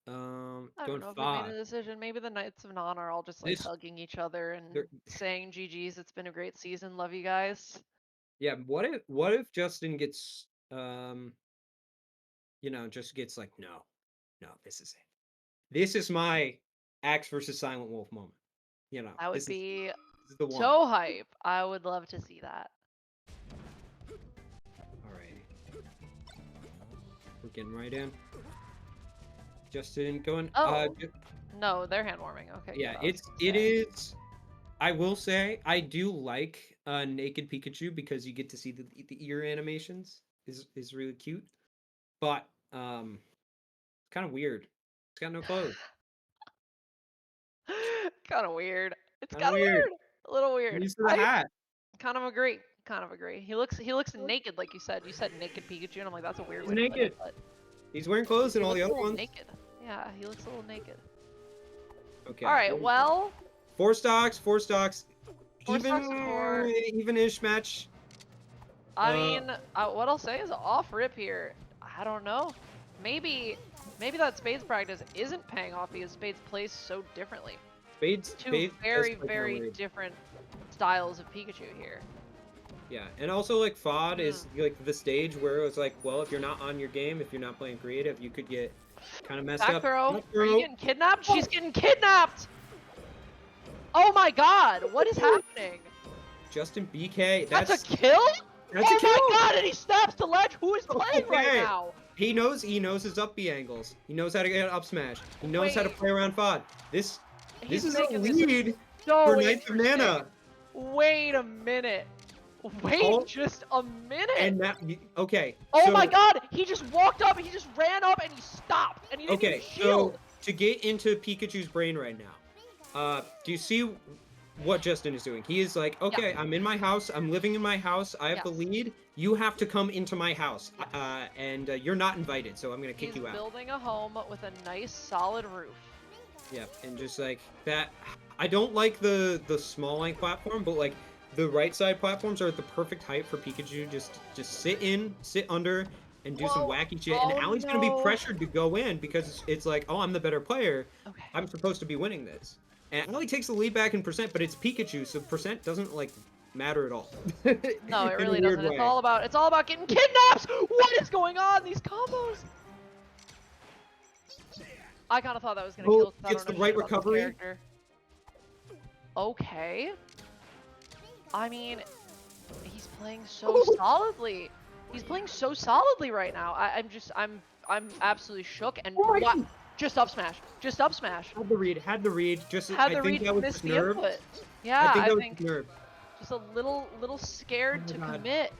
I Going don't know if we made 5. a decision. Maybe the Knights of Non are all just like hugging each other and they're- saying GG's. It's been a great season. Love you guys. Yeah, what if Justin gets just gets like, no, this is it. This is my Axe versus Silent Wolf moment. That would this be is the one. so hype. I would love to see that. Alrighty. We're getting right in. Justin going. Oh. No, they're hand warming. Okay. Yeah, it is. I will say I do like naked Pikachu because you get to see the ear animations is really cute, but it's kind of weird. It's got no clothes. Kind of weird. It's Kinda kind of weird. weird. A little weird. Used to the hat. Kind of agree. Kind of agree. He looks naked, like you said. You said naked Pikachu, and I'm like, that's a weird He's way to put naked. it. But He's wearing clothes in he all the looks a other little ones. naked. Yeah, he looks a little naked. Okay. All right. Well. 4 stocks. 4 stocks to 4. Even-ish match. I mean, what I'll say is off rip here. I don't know. Maybe that Spades practice isn't paying off because Spades plays so differently. Spades. Two very different styles of Pikachu here. Yeah, and also like FOD is like the stage where it's like, well, if you're not on your game, if you're not playing creative, you could get kind of messed Back up. throw. Are you getting kidnapped? She's getting kidnapped! Oh my god, what is happening? Justin BK. That's a kill? That's a kill! Oh my god, and he snaps to ledge. Who is playing right now? He knows his up B angles. He knows how to get up smash. He knows how to play around FOD. This is a lead for Knights of Nana. Wait a minute. Wait just a minute. And that, okay. Oh my god, he just walked up, he just ran up, and he stopped, and he didn't even shield. So to get into Pikachu's brain right now, do you see what Justin is doing? He is like, okay, I'm in my house, I'm living in my house, I have the lead, you have to come into my house, and you're not invited, so I'm gonna kick you out. He's building a home with a nice solid roof. Yeah, and just like that, I don't like the small link platform, but like the right side platforms are at the perfect height for Pikachu. Just sit in, sit under, and do some Whoa. wacky shit. And Oh Allie's gonna be no. pressured to go in because it's like, oh, I'm the better player. Okay. I'm supposed to be winning this. And Allie takes the lead back in percent, but it's Pikachu, so percent doesn't like matter at all. No, it In a really weird doesn't. way. It's all about getting kidnaps. What is going on? These combos. I kind of thought that was gonna kill because I Gets don't the know right shit about this recovery. character. Okay. I mean, he's playing so solidly. He's playing so solidly right now. I'm absolutely shook and Oh my what? God. Just up smash. Just up smash. Had the read. Just Had I the think read, that was missed just the nerve. input. Yeah, I think I that was think just nerve. just a little scared Oh to my God. commit.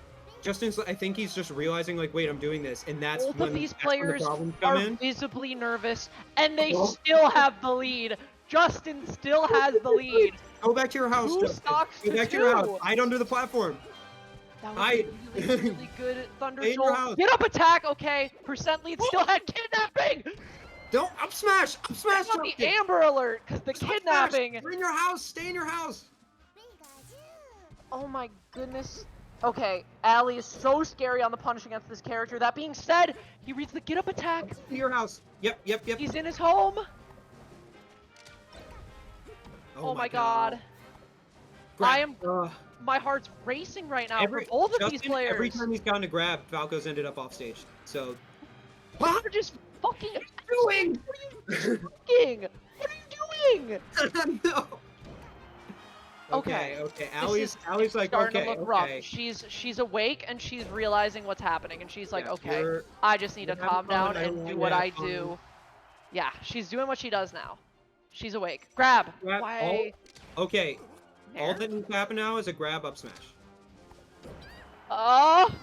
Justin's, I think he's just realizing, like, wait, I'm doing this, and that's Both when of these the players problems come are in. visibly nervous, and they Oh. still have the lead. Justin still has the lead. Go back to your house, 2 Justin. stocks Go to back to your house. 2. Hide under the platform. That was Hide. a really good Thunder Stay in your Jolt. house. Get up attack, okay. Percent lead still had kidnapping. Don't up smash. Up smash, Not the Justin. Amber Alert, because the Just up kidnapping. smash. You're in your house. Stay in your house. Oh my goodness. Okay, Allie is so scary on the punish against this character. That being said, he reads the get up attack. To your house. Yep. He's in his home. Oh my god. My heart's racing right now for both of these players. Every time he's gotten a grab, Falco's ended up off stage. So. You're just fucking. What are you doing? What are you doing? What are you doing? No. Okay. Allie's like, starting okay, to look rough. She's awake and she's realizing what's happening, and she's like, Yeah, okay, I just need to calm down and do what I fun. do. Yeah, she's doing what she does now. She's awake. Grab. Why? Okay. All There? that needs to happen now is a grab up smash. Oh!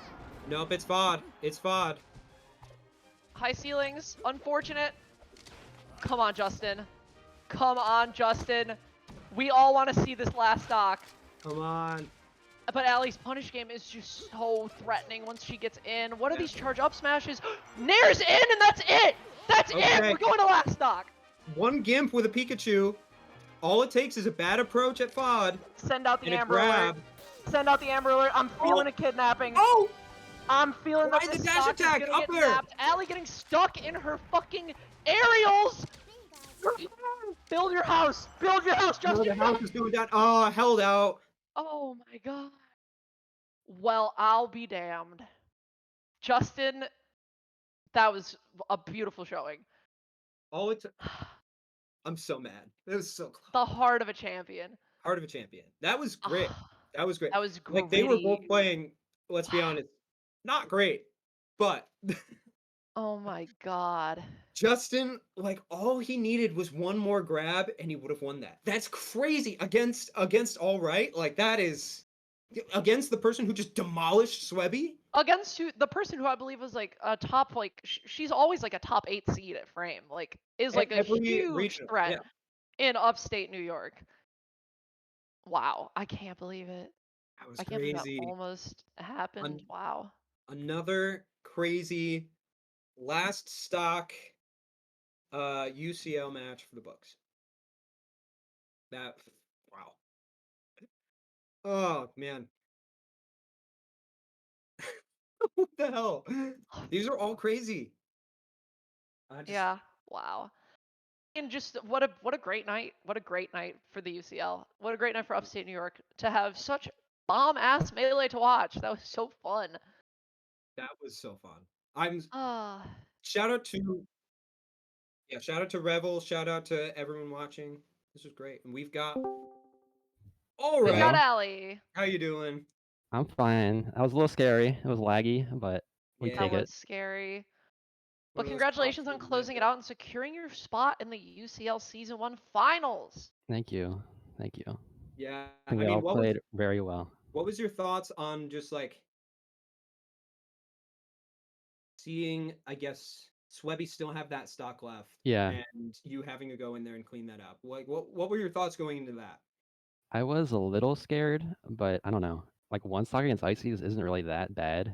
Nope, it's FOD. It's FOD. High ceilings. Unfortunate. Come on, Justin. Come on, Justin. We all want to see this last stock. Come on. But Allie's punish game is just so threatening once she gets in. What are these charge up smashes? Nair's in, and that's it! That's it! We're going to last stock! One Gimp with a Pikachu. All it takes is a bad approach at FOD. Send out the and Amber Alert. Send out the Amber Alert. I'm feeling a kidnapping. Oh! I'm feeling that Why this the dash stock is attack? gonna Up get there! napped. Allie getting stuck in her fucking aerials! Build your house! Build your house, Justin! No, the house is going down. Oh, held out. Oh my god. Well, I'll be damned. Justin, that was a beautiful showing. Oh, it's. I'm so mad. It was so close. The heart of a champion. Heart of a champion. That was great. That was great. That was Like, they were both gritty. playing, let's be honest, not great. But Oh my god. Justin, like, all he needed was one more grab and he would have won that. That's crazy against All Right. Like, that is against the person who just demolished Swebby. Against the person who I believe was like a top, like she's always like a top 8 seed at Frame, like is like a huge threat in upstate New York. Wow, I can't believe it. That was I can't believe crazy. that almost happened. Wow. Another crazy last stock UCL match for the books. That, wow. Oh man. What the hell? These are all crazy. Yeah. Wow. And just what a great night. What a great night for the UCL. What a great night for upstate New York to have such bomb ass melee to watch. That was so fun. That was so fun. Ah. Shout out to Revel, shout out to everyone watching. This was great. And we've got We got Allie. How you doing? I'm fine. That was a little scary. It was laggy, but we take That it. was scary. But congratulations on closing it out and securing your spot in the UCL Season 1 Finals. Thank you. Thank you. Yeah. I mean, we all played very well. What was your thoughts on just like seeing, I guess, Swebby still have that stock left? Yeah. And you having to go in there and clean that up. Like what were your thoughts going into that? I was a little scared, but I don't know. Like one stock against Ices isn't really that bad.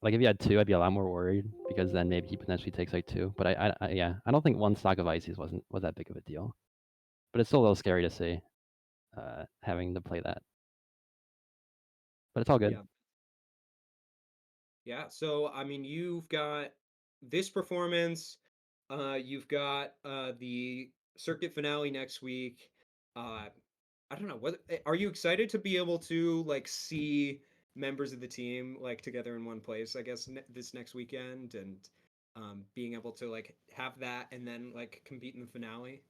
Like if you had 2, I'd be a lot more worried because then maybe he potentially takes like 2. But I don't think one stock of Ices was that big of a deal. But it's still a little scary to see. having to play that, but it's all good. Yeah. Yeah. So I mean, you've got this performance. You've got the circuit finale next week. Uh, I don't know. Are you excited to be able to like see members of the team like together in one place? I guess this next weekend and being able to like have that and then like compete in the finale.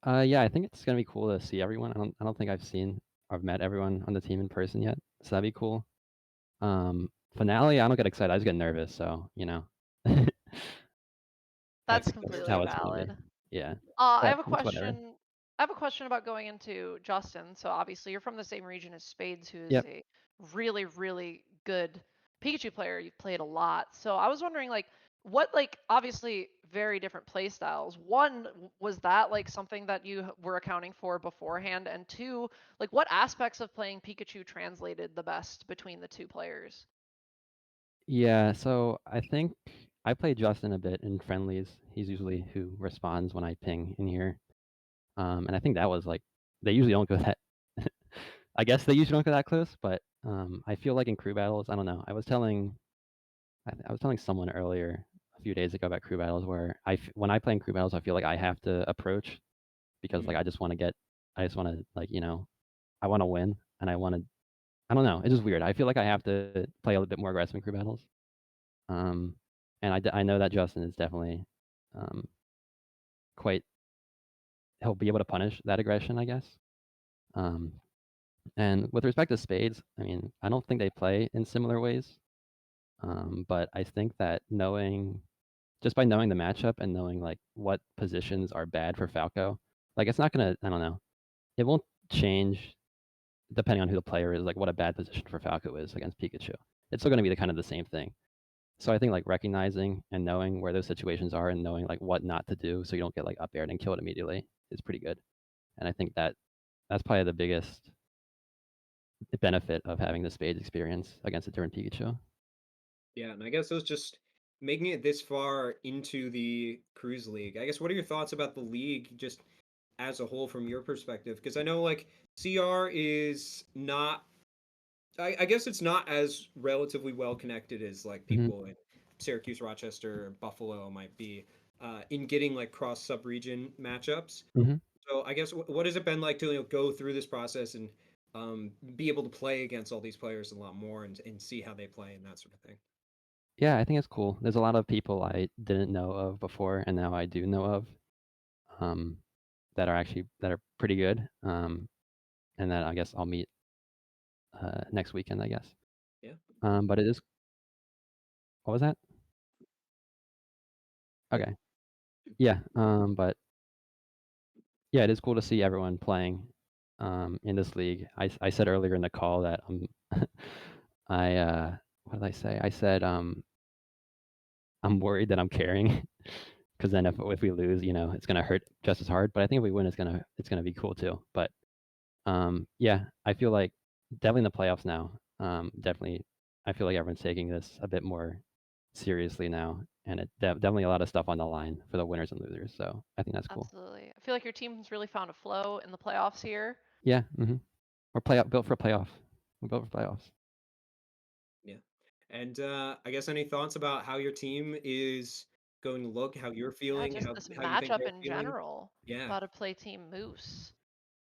Yeah, I think it's gonna be cool to see everyone. I don't think I've met everyone on the team in person yet, so that'd be cool. Finale, I don't get excited. I just get nervous. So That's that's completely how it's gonna be. valid. Yeah, I but have a it's whatever. question. I have a question about going into Justin. So obviously you're from the same region as Spades, who is Yep. a really, really good Pikachu player. You've played a lot. So I was wondering, like, what, like, obviously very different play styles. One, was that like something that you were accounting for beforehand? And two, like, what aspects of playing Pikachu translated the best between the two players? Yeah, so I think I play Justin a bit in friendlies. He's usually who responds when I ping in here. And I think that was like they usually don't go that. I guess they usually don't go that close, but I feel like in crew battles, I don't know. I was telling someone earlier a few days ago about crew battles where when I play in crew battles, I feel like I have to approach because like Mm. I just want to like I want to win and I don't know. It's just weird. I feel like I have to play a little bit more aggressive in crew battles. Um, and I know that Justin is definitely um, quite. He'll be able to punish that aggression, I guess. Um, and with respect to Spades, I mean, I don't think they play in similar ways. But I think that just by knowing the matchup and knowing like what positions are bad for Falco, like it's not gonna. I don't know. It won't change depending on who the player is. Like what a bad position for Falco is against Pikachu. It's still gonna be the kind of the same thing. So I think like recognizing and knowing where those situations are and knowing like what not to do so you don't get like up aired and killed immediately is pretty good. And I think that's probably the biggest benefit of having the Spades experience against a different Pikachu. Yeah, and I guess it was just making it this far into the Cruise League. I guess what are your thoughts about the league just as a whole from your perspective? Because I know like CR is not I guess it's not as relatively well connected as like Hmm. people in Syracuse, Rochester, Buffalo might be in getting like cross sub-region matchups. Hmm. So I guess what has it been like to go through this process and be able to play against all these players a lot more and see how they play and that sort of thing? Yeah, I think it's cool. There's a lot of people I didn't know of before, and now I do know of um, that are pretty good, and that I guess I'll meet next weekend. I guess. Yeah. But it is. What was that? Yeah. Okay. Yeah. But yeah, it is cool to see everyone playing in this league. I said earlier in the call that I what did I say? I said I'm worried that I'm carrying because then if we lose, it's gonna hurt just as hard. But I think if we win, it's gonna be cool too. But yeah, I feel like definitely in the playoffs now. Definitely, I feel like everyone's taking this a bit more seriously now, and definitely a lot of stuff on the line for the winners and losers. So I think that's cool. Absolutely. I feel like your team's really found a flow in the playoffs here. Yeah. We're built for playoff. We're built for playoffs. Yeah. And I guess any thoughts about how your team is going to look, how you're Yeah, feeling, just this how you think matchup they're in feeling? general. Yeah. About to play Team Moose.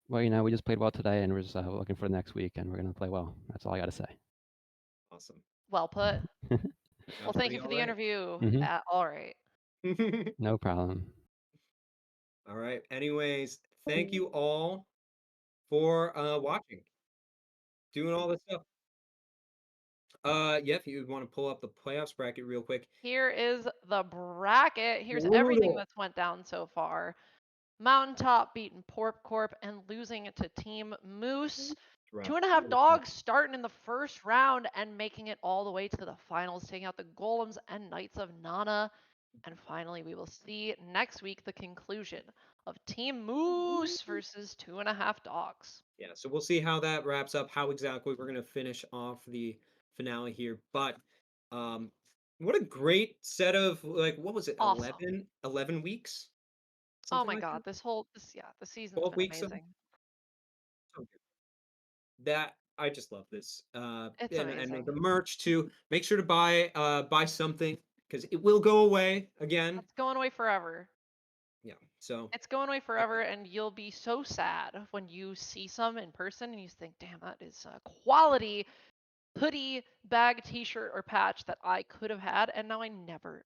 Well, we just played well today, and we're just looking for the next week, and we're gonna play well. That's all I got to say. Awesome. Well put. Well, That's thank pretty you for all the right. interview. Hmm. All right. No problem. All right. Anyways, thank you all for watching, doing all this stuff. Yeah, if you want to pull up the playoffs bracket real quick. Here is the bracket. Here's everything Brutal. that's went down so far. Mountaintop beating Porp Corp and losing it to Team Moose. Two Rough. and a half dogs starting in the first round and making it all the way to the finals, taking out the Golems and Knights of Nana. And finally, we will see next week the conclusion of Team Moose versus two and a half dogs. Yeah, so we'll see how that wraps up, how exactly we're gonna finish off the finale here. But um what a great set of like what was it, Awesome. 11 weeks? Oh Something my like God, that? this whole, this, yeah, the season's 12 been weeks? amazing. that I just love this. It's And amazing. the merch too. Make sure to buy something because it will go away again. It's going away forever. Yeah. So It's going away forever, and you'll be so sad when you see some in person and you think, damn, that is a quality hoodie, bag, t-shirt, or patch that I could have had, and now I never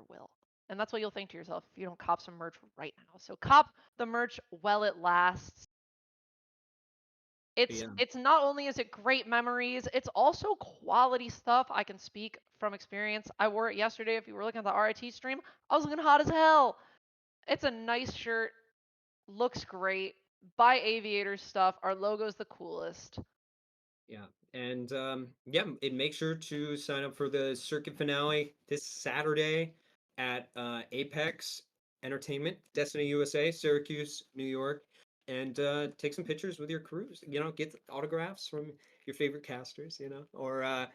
will. And that's what you'll think to yourself if you don't cop some merch right now. So cop the merch while it lasts. yeah. It's not only is it great memories, it's also quality stuff. I can speak from experience. I wore it yesterday. If you were looking at the RIT stream, I was looking hot as hell. It's a nice shirt, looks great. Buy Aviators stuff. Our logo's the coolest. Yeah. And yeah, and make sure to sign up for the circuit finale this Saturday at Apex Entertainment, Destiny USA, Syracuse, New York, and take some pictures with your crews. Get autographs from your favorite casters, or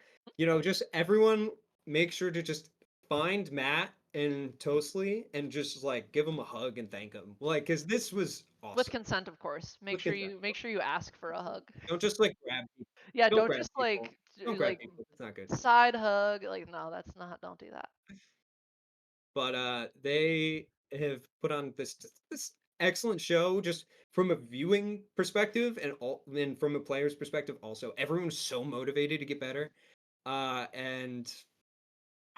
just everyone. Make sure to just find Matt and Toastly and just like give them a hug and thank them, like, because this was With awesome. consent, of course. Make With sure consent. you ask for a hug. Don't just like grab people. Yeah, Don't don't grab just people. like Don't grab like people. It's not good. side hug. Like no, that's not. Don't do that. But they have put on this excellent show just from a viewing perspective and from a player's perspective also. Everyone's so motivated to get better. And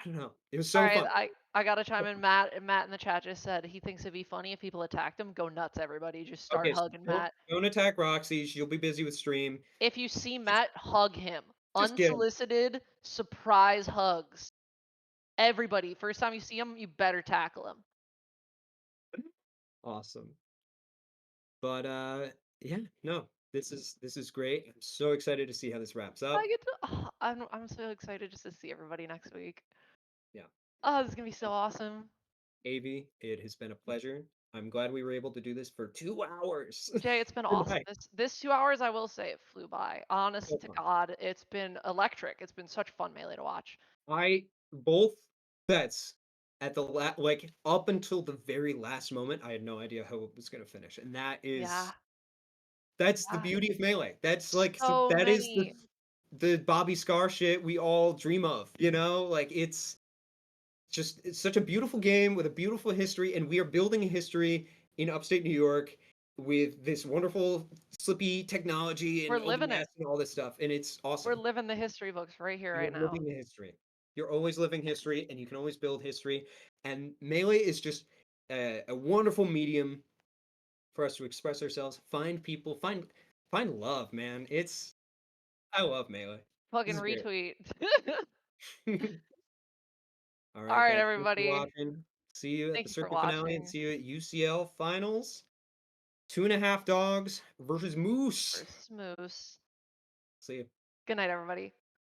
I don't know. It was All so right, fun. I gotta chime in. Matt in the chat just said he thinks it'd be funny if people attacked him. Go nuts, everybody! Just start Okay, so hugging don't Matt. don't attack Roxy. She'll be busy with stream. If you see Just Matt, hug him. just get him. Unsolicited surprise hugs. Everybody, first time you see him, you better tackle him. Awesome. But yeah, no. This is great. I'm so excited to see how this wraps up. I get to. Oh, I'm so excited just to see everybody next week. Yeah. Oh, this is gonna be so awesome. Avi, it has been a pleasure. I'm glad we were able to do this for 2 hours Jay, it's been awesome. tonight. This 2 hours, I will say, it flew by. So Honest to fun. God, it's been electric. It's been such fun melee to watch. Both bets at like up until the very last moment, I had no idea how it was going to finish, and Yeah, that's the yeah. beauty of melee. That's like So that is many. the Bobby Scar shit we all dream of. Like it's such a beautiful game with a beautiful history, and we are building a history in upstate New York with this wonderful slippy technology We're and living it. OBS and all this stuff, and it's We're awesome. living the history books right here, You're right now. living the history. You're always living history, and you can always build history. And melee is just a wonderful medium for us to express ourselves, find people, find love, man. I love melee. This Fucking is great. retweet. All All right, right, guys. Thanks for everybody. watching. See you at Thank the you for circuit finale and watching. see you at UCL finals. 2.5 dogs versus Moose. Versus Moose. See you. Good night, everybody.